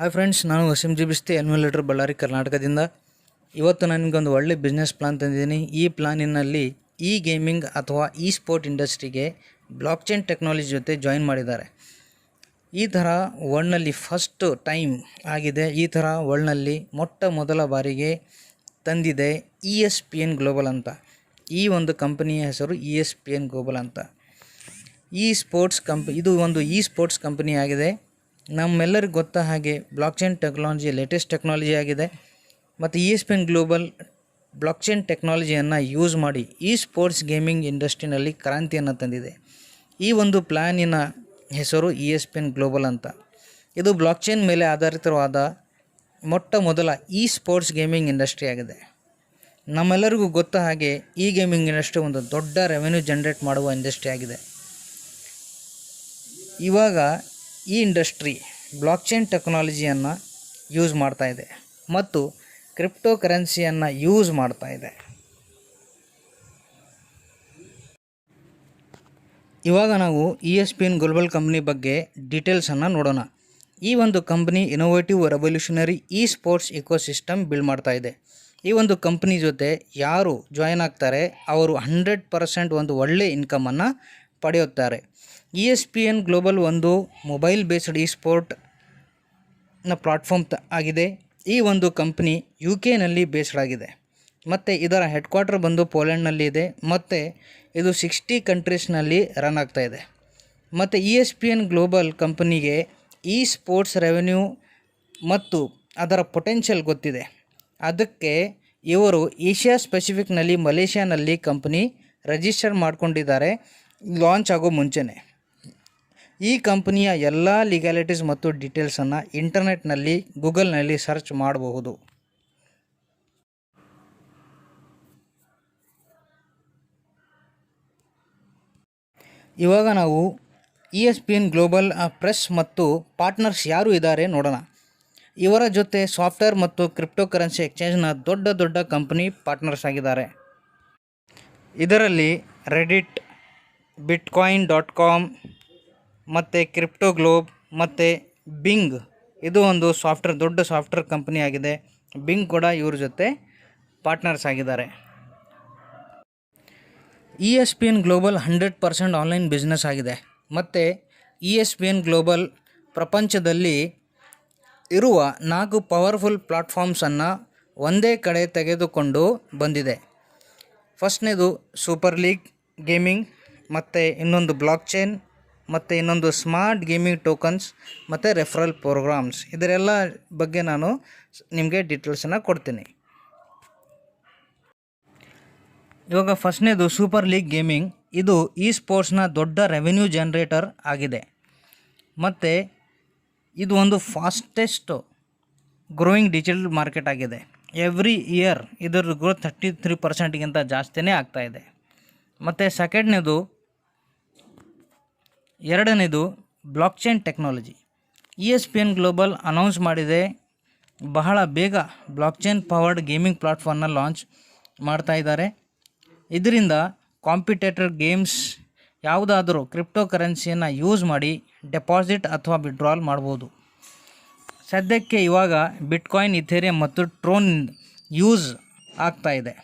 Hi friends, ನಾನು Waseem G ಬಿಸ್ತಿ ಎನ್ಯುಲೇಟರ್ Ballari ಕರ್ನಾಟಕದಿಂದ. ಇವತ್ತು ನನಗೊಂದು ಒಳ್ಳೆ ಬಿಸ್ನೆಸ್ ಪ್ಲಾನ್ ತಂದಿದ್ದೀನಿ. ಈ ಪ್ಲಾನಿನಲ್ಲಿ ಇ ಗೇಮಿಂಗ್ ಅಥವಾ ಇ ಸ್ಪೋರ್ಟ್ ಇಂಡಸ್ಟ್ರಿಗೆ ಬ್ಲಾಕ್ ಚೈನ್ ಟೆಕ್ನಾಲಜಿ ಜೊತೆ ಜಾಯಿನ್ ಮಾಡಿದ್ದಾರೆ. ಈ ಥರ ವರ್ಲ್ಡ್ನಲ್ಲಿ ಫಸ್ಟ್ ಟೈಮ್ ಆಗಿದೆ. ಈ ಥರ ವರ್ಲ್ಡ್ನಲ್ಲಿ ಮೊಟ್ಟ ಮೊದಲ ಬಾರಿಗೆ ತಂದಿದೆ ESPN ಗ್ಲೋಬಲ್ ಅಂತ. ಈ ಒಂದು ಕಂಪನಿಯ ಹೆಸರು ESPN ಗ್ಲೋಬಲ್ ಅಂತ. ಇದು ಒಂದು ಇ ಸ್ಪೋರ್ಟ್ಸ್ ಕಂಪನಿ ಆಗಿದೆ. ನಮ್ಮೆಲ್ಲರಿಗೂ ಗೊತ್ತ ಹಾಗೆ block chain technology latest technology ಆಗಿದೆ. ಮತ್ತು ESPN ಗ್ಲೋಬಲ್ ಬ್ಲಾಕ್ ಚೈನ್ ಟೆಕ್ನಾಲಜಿಯನ್ನು ಯೂಸ್ ಮಾಡಿ ಇ ಸ್ಪೋರ್ಟ್ಸ್ ಗೇಮಿಂಗ್ ಇಂಡಸ್ಟ್ರಿನಲ್ಲಿ ಕ್ರಾಂತಿಯನ್ನು ತಂದಿದೆ. ಈ ಒಂದು ಪ್ಲ್ಯಾನಿನ ಹೆಸರು ESPN ಗ್ಲೋಬಲ್ ಅಂತ. ಇದು ಬ್ಲಾಕ್ ಚೈನ್ ಮೇಲೆ ಆಧಾರಿತವಾದ ಮೊಟ್ಟ ಮೊದಲ ಇ ಸ್ಪೋರ್ಟ್ಸ್ ಗೇಮಿಂಗ್ ಇಂಡಸ್ಟ್ರಿ ಆಗಿದೆ. ನಮ್ಮೆಲ್ಲರಿಗೂ ಗೊತ್ತ ಹಾಗೆ ಈ ಗೇಮಿಂಗ್ ಇಂಡಸ್ಟ್ರಿ ಒಂದು ದೊಡ್ಡ ರೆವೆನ್ಯೂ ಜನ್ರೇಟ್ ಮಾಡುವ ಇಂಡಸ್ಟ್ರಿ ಆಗಿದೆ. ಇವಾಗ ಈ ಇಂಡಸ್ಟ್ರಿ ಬ್ಲಾಕ್ ಚೈನ್ ಟೆಕ್ನಾಲಜಿಯನ್ನು ಯೂಸ್ ಮಾಡ್ತಾ ಇದೆ ಮತ್ತು ಕ್ರಿಪ್ಟೋ ಕರೆನ್ಸಿಯನ್ನು ಯೂಸ್ ಮಾಡ್ತಾ ಇದೆ. ಇವಾಗ ನಾವು ESPN ಗ್ಲೋಬಲ್ ಕಂಪ್ನಿ ಬಗ್ಗೆ ಡೀಟೇಲ್ಸನ್ನು ನೋಡೋಣ. ಈ ಒಂದು company innovative revolutionary E sports ecosystem build ಮಾಡ್ತಾ ಇದೆ. ಈ ಒಂದು ಕಂಪ್ನಿ ಜೊತೆ ಯಾರು ಜಾಯಿನ್ ಆಗ್ತಾರೆ ಅವರು 100% ಒಂದು ಒಳ್ಳೆಯ ಇನ್ಕಮನ್ನು ಪಡೆಯುತ್ತಾರೆ. ESPN ಗ್ಲೋಬಲ್ ಒಂದು ಮೊಬೈಲ್ ಬೇಸ್ಡ್ ಇ ಸ್ಪೋರ್ಟ್ನ ಪ್ಲಾಟ್ಫಾರ್ಮ್ ಆಗಿದೆ. ಈ ಒಂದು ಕಂಪ್ನಿ UK ಬೇಸ್ಡ್ ಆಗಿದೆ ಮತ್ತು ಇದರ ಹೆಡ್ ಕ್ವಾರ್ಟರ್ ಬಂದು ಪೋಲೆಂಡ್ನಲ್ಲಿ ಇದೆ ಮತ್ತು ಇದು 60 ಕಂಟ್ರೀಸ್ನಲ್ಲಿ ರನ್ ಆಗ್ತಾ ಇದೆ. ಮತ್ತು ESPN ಗ್ಲೋಬಲ್ ಕಂಪನಿಗೆ ಇ ಸ್ಪೋರ್ಟ್ಸ್ ರೆವೆನ್ಯೂ ಮತ್ತು ಅದರ ಪೊಟೆನ್ಷಿಯಲ್ ಗೊತ್ತಿದೆ. ಅದಕ್ಕೆ ಇವರು ಏಷ್ಯಾ ಸ್ಪೆಸಿಫಿಕ್ನಲ್ಲಿ ಮಲೇಷ್ಯಾನಲ್ಲಿ ಕಂಪನಿ ರಿಜಿಸ್ಟರ್ ಮಾಡ್ಕೊಂಡಿದ್ದಾರೆ ಲಾಂಚ್ ಆಗೋ ಮುಂಚೆನೇ. ಈ ಕಂಪನಿಯ ಎಲ್ಲ ಲೀಗ್ಯಾಲಿಟೀಸ್ ಮತ್ತು ಡೀಟೇಲ್ಸನ್ನು ಇಂಟರ್ನೆಟ್ನಲ್ಲಿ ಗೂಗಲ್ನಲ್ಲಿ ಸರ್ಚ್ ಮಾಡಬಹುದು. ಇವಾಗ ನಾವು ESPN ಗ್ಲೋಬಲ್ ಪ್ರೆಸ್ ಮತ್ತು ಪಾರ್ಟ್ನರ್ಸ್ ಯಾರು ಇದ್ದಾರೆ ನೋಡೋಣ. ಇವರ ಜೊತೆ ಸಾಫ್ಟ್ವೇರ್ ಮತ್ತು ಕ್ರಿಪ್ಟೋ ಕರೆನ್ಸಿ ಎಕ್ಸ್ಚೇಂಜ್ನ ದೊಡ್ಡ ಕಂಪನಿ ಪಾರ್ಟ್ನರ್ಸ್ ಆಗಿದ್ದಾರೆ. ಇದರಲ್ಲಿ ರೆಡಿಟ್, bitcoin.com ಮತ್ತು ಕ್ರಿಪ್ಟೋ ಗ್ಲೋಬ್ ಮತ್ತು ಬಿಂಗ್, ಇದು ಒಂದು ದೊಡ್ಡ ಸಾಫ್ಟ್ವೇರ್ ಕಂಪನಿ ಆಗಿದೆ. ಬಿಂಗ್ ಕೂಡ ಇವ್ರ ಜೊತೆ ಪಾರ್ಟ್ನರ್ಸ್ ಆಗಿದ್ದಾರೆ. ESPN ಗ್ಲೋಬಲ್ 100% ಆನ್ಲೈನ್ ಬಿಸ್ನೆಸ್ ಆಗಿದೆ ಮತ್ತು ESPN ಗ್ಲೋಬಲ್ ಪ್ರಪಂಚದಲ್ಲಿ ಇರುವ 4 ಪವರ್ಫುಲ್ ಪ್ಲಾಟ್ಫಾರ್ಮ್ಸನ್ನು ಒಂದೇ ಕಡೆ ತೆಗೆದುಕೊಂಡು ಬಂದಿದೆ. ಫಸ್ಟ್ನೇದು ಸೂಪರ್ ಲೀಗ್ ಗೇಮಿಂಗ್, ಮತ್ತು ಇನ್ನೊಂದು ಬ್ಲಾಕ್ ಚೈನ್, ಮತ್ತು ಇನ್ನೊಂದು ಸ್ಮಾರ್ಟ್ ಗೇಮಿಂಗ್ ಟೋಕನ್ಸ್ ಮತ್ತು ರೆಫರಲ್ ಪ್ರೋಗ್ರಾಮ್ಸ್. ಇದರೆಲ್ಲ ಬಗ್ಗೆ ನಾನು ನಿಮಗೆ ಡೀಟೇಲ್ಸನ್ನು ಕೊಡ್ತೀನಿ. ಇವಾಗ ಫಸ್ಟ್ನೇದು ಸೂಪರ್ ಲೀಗ್ ಗೇಮಿಂಗ್. ಇದು ಇ ಸ್ಪೋರ್ಟ್ಸ್ನ ದೊಡ್ಡ ರೆವೆನ್ಯೂ ಜನ್ರೇಟರ್ ಆಗಿದೆ ಮತ್ತು ಇದು ಒಂದು ಫಾಸ್ಟೆಸ್ಟ್ ಗ್ರೋಯಿಂಗ್ ಡಿಜಿಟಲ್ ಮಾರ್ಕೆಟ್ ಆಗಿದೆ. ಎವ್ರಿ ಇಯರ್ ಇದರ ಗ್ರೋತ್ 33%ಗಿಂತ ಜಾಸ್ತಿನೇ ಆಗ್ತಾಯಿದೆ. ಮತ್ತು ಎರಡನೇದು block chain technology. ESPN global announce ಮಾಡಿದೆ ಬಹಳ ಬೇಗ ಬ್ಲಾಕ್ ಚೈನ್ ಪವರ್ಡ್ ಗೇಮಿಂಗ್ ಪ್ಲಾಟ್ಫಾರ್ಮ್ನ ಲಾಂಚ್ ಮಾಡ್ತಾ ಇದ್ದಾರೆ. ಇದರಿಂದ ಕಾಂಪಿಟೇಟರ್ ಗೇಮ್ಸ್ ಯಾವುದಾದರೂ ಕ್ರಿಪ್ಟೋ ಕರೆನ್ಸಿಯನ್ನು ಯೂಸ್ ಮಾಡಿ ಡೆಪಾಸಿಟ್ ಅಥವಾ ವಿಡ್ರಾಲ್ ಮಾಡ್ಬೋದು. ಸದ್ಯಕ್ಕೆ ಇವಾಗ ಬಿಟ್ಕಾಯಿನ್, ಇಥೇರಿಯಂ ಮತ್ತು ಟ್ರೋನ್ ಯೂಸ್ ಆಗ್ತಾ ಇದೆ.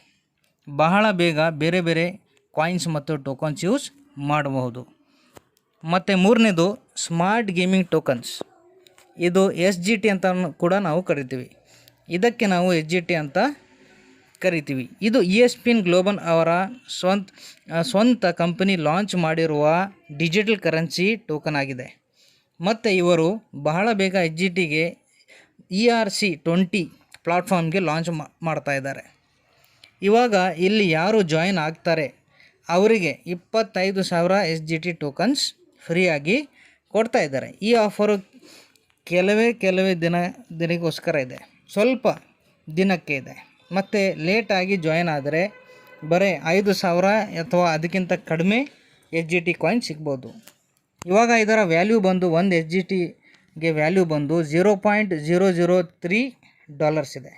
ಬಹಳ ಬೇಗ ಬೇರೆ ಕಾಯಿನ್ಸ್ ಮತ್ತು ಟೋಕನ್ಸ್ ಯೂಸ್ ಮಾಡಬಹುದು. ಮತ್ತು ಮೂರನೇದು ಸ್ಮಾರ್ಟ್ ಗೇಮಿಂಗ್ ಟೋಕನ್ಸ್. ಇದು SGT ಅಂತ ಕೂಡ ನಾವು ಕರಿತೀವಿ. ಇದಕ್ಕೆ ನಾವು SGT ಅಂತ ಕರಿತೀವಿ. ಇದು ESPN ಗ್ಲೋಬಲ್ ಅವರ ಸ್ವಂತ ಕಂಪನಿ ಲಾಂಚ್ ಮಾಡಿರುವ ಡಿಜಿಟಲ್ ಕರೆನ್ಸಿ ಟೋಕನ್ ಆಗಿದೆ. ಮತ್ತು ಇವರು ಬಹಳ ಬೇಗ SGTಗೆ ERC20 ಪ್ಲಾಟ್ಫಾರ್ಮ್ಗೆ ಲಾಂಚ್ ಮಾಡ್ತಾ ಇದ್ದಾರೆ. ಇವಾಗ ಇಲ್ಲಿ ಯಾರು ಜಾಯಿನ್ ಆಗ್ತಾರೆ ಅವರಿಗೆ 25,000 SGT ಟೋಕನ್ಸ್ ಫ್ರೀಯಾಗಿ ಕೊಡ್ತಾ ಇದ್ದಾರೆ. ಈ ಆಫರು ಕೆಲವೇ ದಿನಕ್ಕೋಸ್ಕರ ಇದೆ, ಸ್ವಲ್ಪ ದಿನಕ್ಕೆ ಇದೆ. ಮತ್ತು ಲೇಟಾಗಿ ಜಾಯಿನ್ ಆದರೆ ಬರೀ 5,000 ಅಥವಾ ಅದಕ್ಕಿಂತ ಕಡಿಮೆ SGT ಕಾಯಿನ್ ಸಿಗ್ಬೋದು. ಇವಾಗ ಇದರ ವ್ಯಾಲ್ಯೂ ಬಂದು ಒಂದು SGTಗೆ ವ್ಯಾಲ್ಯೂ ಬಂದು $0.003 ಇದೆ,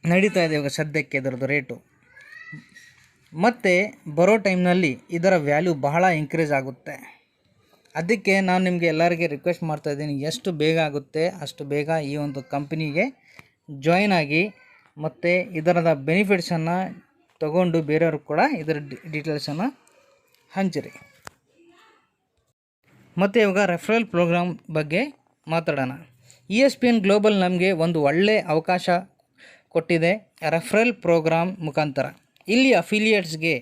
ನಡೀತಾ ಇದೆ ಇವಾಗ ಸದ್ಯಕ್ಕೆ ಇದರದ್ದು ರೇಟು. ಮತ್ತು ಬರೋ ಟೈಮ್ನಲ್ಲಿ ಇದರ ವ್ಯಾಲ್ಯೂ ಬಹಳ ಇನ್ಕ್ರೀಸ್ ಆಗುತ್ತೆ. ಅದಕ್ಕೆ ನಾನು ನಿಮಗೆ ಎಲ್ಲರಿಗೆ ರಿಕ್ವೆಸ್ಟ್ ಮಾಡ್ತಾಯಿದ್ದೀನಿ, ಎಷ್ಟು ಬೇಗ ಆಗುತ್ತೆ ಅಷ್ಟು ಬೇಗ ಈ ಒಂದು ಕಂಪನಿಗೆ ಜಾಯಿನ್ ಆಗಿ ಮತ್ತು ಇದರದ ಬೆನಿಫಿಟ್ಸನ್ನು ತಗೊಂಡು ಬೇರೆಯವ್ರಿಗೆ ಕೂಡ ಇದರ ಡೀಟೇಲ್ಸನ್ನು ಹಂಚಿರಿ. ಮತ್ತು ಇವಾಗ ರೆಫರಲ್ ಪ್ರೋಗ್ರಾಮ್ ಬಗ್ಗೆ ಮಾತಾಡೋಣ. ESPN ಗ್ಲೋಬಲ್ ನಮಗೆ ಒಂದು ಒಳ್ಳೆಯ ಅವಕಾಶ ಕೊಟ್ಟಿದೆ ರೆಫರಲ್ ಪ್ರೋಗ್ರಾಮ್ ಮುಖಾಂತರ. ಇಲ್ಲಿ ಅಫಿಲಿಯೇಟ್ಸ್ಗೆ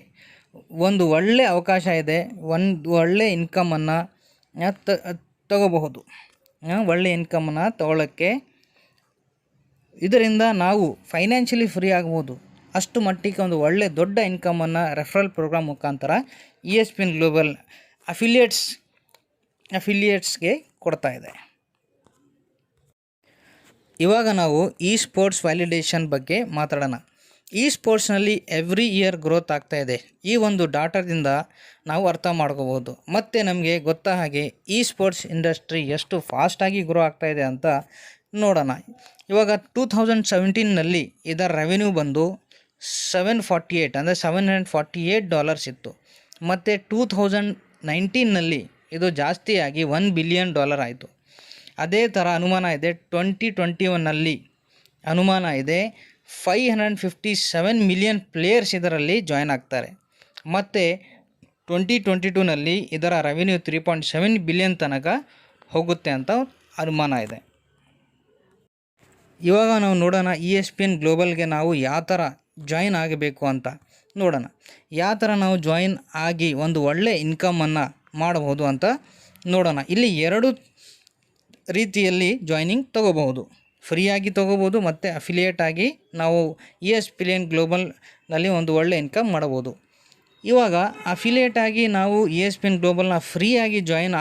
ಒಂದು ಒಳ್ಳೆಯ ಅವಕಾಶ ಇದೆ, ಒಂದು ಒಳ್ಳೆಯ ಇನ್ಕಮನ್ನು ತಗೋಬಹುದು. ಒಳ್ಳೆಯ ಇನ್ಕಮನ್ನು ತಗೊಳ್ಳೋಕ್ಕೆ ಇದರಿಂದ ನಾವು ಫೈನಾನ್ಷಿಯಲಿ ಫ್ರೀ ಆಗ್ಬೋದು. ಅಷ್ಟು ಮಟ್ಟಿಗೆ ಒಂದು ಒಳ್ಳೆಯ ದೊಡ್ಡ ಇನ್ಕಮನ್ನು ರೆಫರಲ್ ಪ್ರೋಗ್ರಾಮ್ ಮುಖಾಂತರ ESPN ಗ್ಲೋಬಲ್ ಅಫಿಲಿಯೇಟ್ಸ್ಗೆ ಕೊಡ್ತಾ ಇದೆ. ಇವಾಗ ನಾವು ಸ್ಪೋರ್ಟ್ಸ್ ವ್ಯಾಲಿಡೇಷನ್ ಬಗ್ಗೆ ಮಾತಾಡೋಣ. ಸ್ಪೋರ್ಟ್ಸ್ನಲ್ಲಿ ಎವ್ರಿ ಇಯರ್ ಗ್ರೋತ್ ಆಗ್ತಾ ಇದೆ. ಈ ಒಂದು ಡಾಟಾದಿಂದ ನಾವು ಅರ್ಥ ಮಾಡ್ಕೋಬೋದು. ಮತ್ತು ನಮಗೆ ಗೊತ್ತ ಹಾಗೆ ಸ್ಪೋರ್ಟ್ಸ್ ಇಂಡಸ್ಟ್ರಿ ಎಷ್ಟು ಫಾಸ್ಟಾಗಿ ಗ್ರೋ ಆಗ್ತಾ ಇದೆ ಅಂತ ನೋಡೋಣ. ಇವಾಗ 2017ನಲ್ಲಿ ಇದರ ರೆವೆನ್ಯೂ ಬಂದು $748 ಇತ್ತು. ಮತ್ತು 2019ನಲ್ಲಿ ಇದು ಜಾಸ್ತಿಯಾಗಿ $1 ಬಿಲಿಯನ್ ಆಯಿತು. ಅದೇ ಥರ ಅನುಮಾನ ಇದೆ 2021ನಲ್ಲಿ ಅನುಮಾನ ಇದೆ 557 ಮಿಲಿಯನ್ ಪ್ಲೇಯರ್ಸ್ ಇದರಲ್ಲಿ ಜಾಯ್ನ್ ಆಗ್ತಾರೆ. ಮತ್ತು 2022ನಲ್ಲಿ ಇದರ ರೆವೆನ್ಯೂ 3.7 ಬಿಲಿಯನ್ ತನಕ ಹೋಗುತ್ತೆ ಅಂತ ಅನುಮಾನ ಇದೆ. ಇವಾಗ ನಾವು ನೋಡೋಣ ESPN ಗ್ಲೋಬಲ್ಗೆ ನಾವು ಯಾವ ಥರ ಜಾಯಿನ್ ಆಗಬೇಕು ಅಂತ ನೋಡೋಣ. ಯಾವ ಥರ ನಾವು ಜಾಯಿನ್ ಆಗಿ ಒಂದು ಒಳ್ಳೆಯ ಇನ್ಕಮನ್ನು ಮಾಡಬಹುದು ಅಂತ ನೋಡೋಣ. ಇಲ್ಲಿ 2 ರೀತಿಯಲ್ಲಿ ಜಾಯ್ನಿಂಗ್ ತೊಗೋಬಹುದು. ಫ್ರೀಯಾಗಿ ತೊಗೋಬೋದು ಮತ್ತು ಅಫಿಲಿಯೇಟ್ ಆಗಿ ನಾವು ESPN ಗ್ಲೋಬಲ್ನಲ್ಲಿ ಒಂದು ಒಳ್ಳೆಯ ಇನ್ಕಮ್ ಮಾಡಬಹುದು. ಇವಾಗ ಅಫಿಲಿಯೇಟ್ ಆಗಿ ನಾವು ESPN ಗ್ಲೋಬಲ್ನ ಫ್ರೀಯಾಗಿ ಜಾಯಿನ್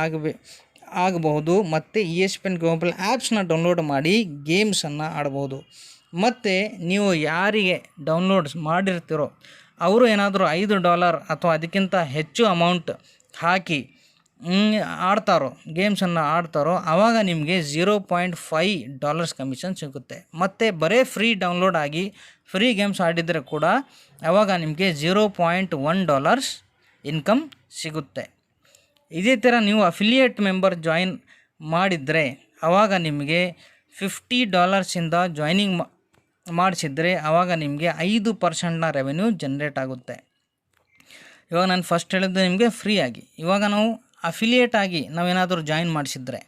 ಆಗಬಹುದು ಮತ್ತು ESPN ಗ್ಲೋಬಲ್ ಆ್ಯಪ್ಸ್ನ ಡೌನ್ಲೋಡ್ ಮಾಡಿ ಗೇಮ್ಸನ್ನು ಆಡ್ಬೋದು. ಮತ್ತು ನೀವು ಯಾರಿಗೆ ಡೌನ್ಲೋಡ್ಸ್ ಮಾಡಿರ್ತೀರೋ ಅವರು ಏನಾದರೂ $5 ಅಥವಾ ಅದಕ್ಕಿಂತ ಹೆಚ್ಚು ಅಮೌಂಟ್ ಹಾಕಿ ಆಡ್ತಾರೋ ಗೇಮ್ಸನ್ನು ಆಡ್ತಾರೋ ಆವಾಗ ನಿಮಗೆ $0.5 ಕಮಿಷನ್ ಸಿಗುತ್ತೆ. ಮತ್ತು ಬರೀ ಫ್ರೀ ಡೌನ್ಲೋಡ್ ಆಗಿ ಫ್ರೀ ಗೇಮ್ಸ್ ಆಡಿದರೆ ಕೂಡ ಆವಾಗ ನಿಮಗೆ $0.1 ಇನ್ಕಮ್ ಸಿಗುತ್ತೆ. ಇದೇ ಥರ ನೀವು ಅಫಿಲಿಯೇಟ್ ಮೆಂಬರ್ ಜಾಯಿನ್ ಮಾಡಿದರೆ ಆವಾಗ ನಿಮಗೆ $50 ಜಾಯ್ನಿಂಗ್ ಮಾಡಿಸಿದರೆ ಆವಾಗ ನಿಮಗೆ 5% ರೆವೆನ್ಯೂ ಜನ್ರೇಟ್ ಆಗುತ್ತೆ. ಇವಾಗ ನಾನು ಫಸ್ಟ್ ಹೇಳಿದ್ದು ನಿಮಗೆ ಫ್ರೀಯಾಗಿ. ಇವಾಗ ನಾವು ಅಫಿಲಿಯೇಟ್ ಆಗಿ ನಾವೇನಾದರೂ ಜಾಯಿನ್ ಮಾಡಿಸಿದರೆ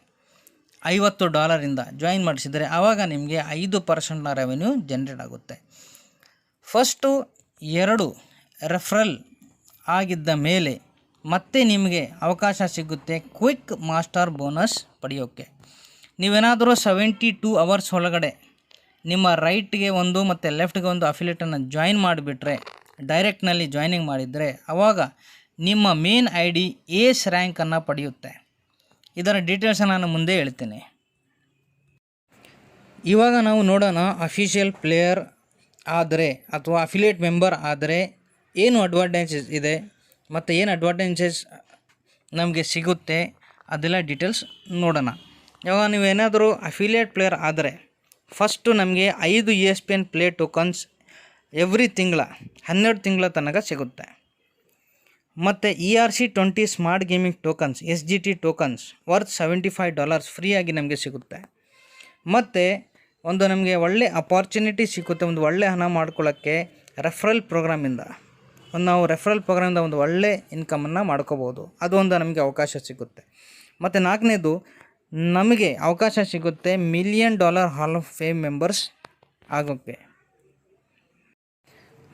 $50 ಜಾಯಿನ್ ಮಾಡಿಸಿದರೆ ಆವಾಗ ನಿಮಗೆ 5% ರೆವೆನ್ಯೂ ಜನ್ರೇಟ್ ಆಗುತ್ತೆ. ಫಸ್ಟು 2 ರೆಫರಲ್ ಆಗಿದ್ದ ಮೇಲೆ ಮತ್ತೆ ನಿಮಗೆ ಅವಕಾಶ ಸಿಗುತ್ತೆ ಕ್ವಿಕ್ ಮಾಸ್ಟರ್ ಬೋನಸ್ ಪಡೆಯೋಕ್ಕೆ. ನೀವೇನಾದರೂ 72 ಅವರ್ಸ್ ಒಳಗಡೆ ನಿಮ್ಮ ರೈಟ್ಗೆ ಒಂದು ಮತ್ತು ಲೆಫ್ಟ್ಗೆ ಒಂದು ಅಫಿಲಿಯೇಟನ್ನು ಜಾಯಿನ್ ಮಾಡಿಬಿಟ್ರೆ ಡೈರೆಕ್ಟ್ನಲ್ಲಿ ಜಾಯ್ನಿಂಗ್ ಮಾಡಿದರೆ ಆವಾಗ ನಿಮ್ಮ ಮೇನ್ ID ಏಸ್ ರ್ಯಾಂಕನ್ನು ಪಡೆಯುತ್ತೆ. ಇದರ ಡೀಟೇಲ್ಸನ್ನು ನಾನು ಮುಂದೆ ಹೇಳ್ತೀನಿ. ಇವಾಗ ನಾವು ನೋಡೋಣ ಅಫಿಷಿಯಲ್ ಪ್ಲೇಯರ್ ಆದರೆ ಅಥವಾ ಅಫಿಲಿಯೇಟ್ ಮೆಂಬರ್ ಆದರೆ ಏನು ಅಡ್ವಾಂಟೇಜಸ್ ಇದೆ ಮತ್ತು ಏನು ಅಡ್ವಾಂಟೇಜಸ್ ನಮಗೆ ಸಿಗುತ್ತೆ ಅದೆಲ್ಲ ಡೀಟೇಲ್ಸ್ ನೋಡೋಣ. ಇವಾಗ ನೀವೇನಾದರೂ ಅಫಿಲಿಯೇಟ್ ಪ್ಲೇಯರ್ ಆದರೆ ಫಸ್ಟು ನಮಗೆ 5 ESPN ಪ್ಲೇ ಟೋಕನ್ಸ್ ಎವ್ರಿ ತಿಂಗಳ 12 ತಿಂಗಳ ತನಕ ಸಿಗುತ್ತೆ. ಮತ್ತು ERC20 smart gaming tokens SGT tokens worth $75 ಫ್ರೀಯಾಗಿ ನಮಗೆ ಸಿಗುತ್ತೆ. ಮತ್ತು ಒಂದು ನಮಗೆ ಒಳ್ಳೆ ಅಪಾರ್ಚುನಿಟಿ ಸಿಗುತ್ತೆ, ಒಂದು ಒಳ್ಳೆ ಹಣ ಮಾಡ್ಕೊಳ್ಳೋಕ್ಕೆ ರೆಫರಲ್ ಪ್ರೋಗ್ರಾಮಿಂದ ನಾವು ರೆಫರಲ್ ಪ್ರೋಗ್ರಾಮಿಂದ ಒಂದು ಒಳ್ಳೆ ಇನ್ಕಮನ್ನು ಮಾಡ್ಕೋಬೋದು. ಅದು ಒಂದು ನಮಗೆ ಅವಕಾಶ ಸಿಗುತ್ತೆ. ಮತ್ತು 4ನೇದು ನಮಗೆ ಅವಕಾಶ ಸಿಗುತ್ತೆ $1 million hall of fame members ಆಗೋಕ್ಕೆ.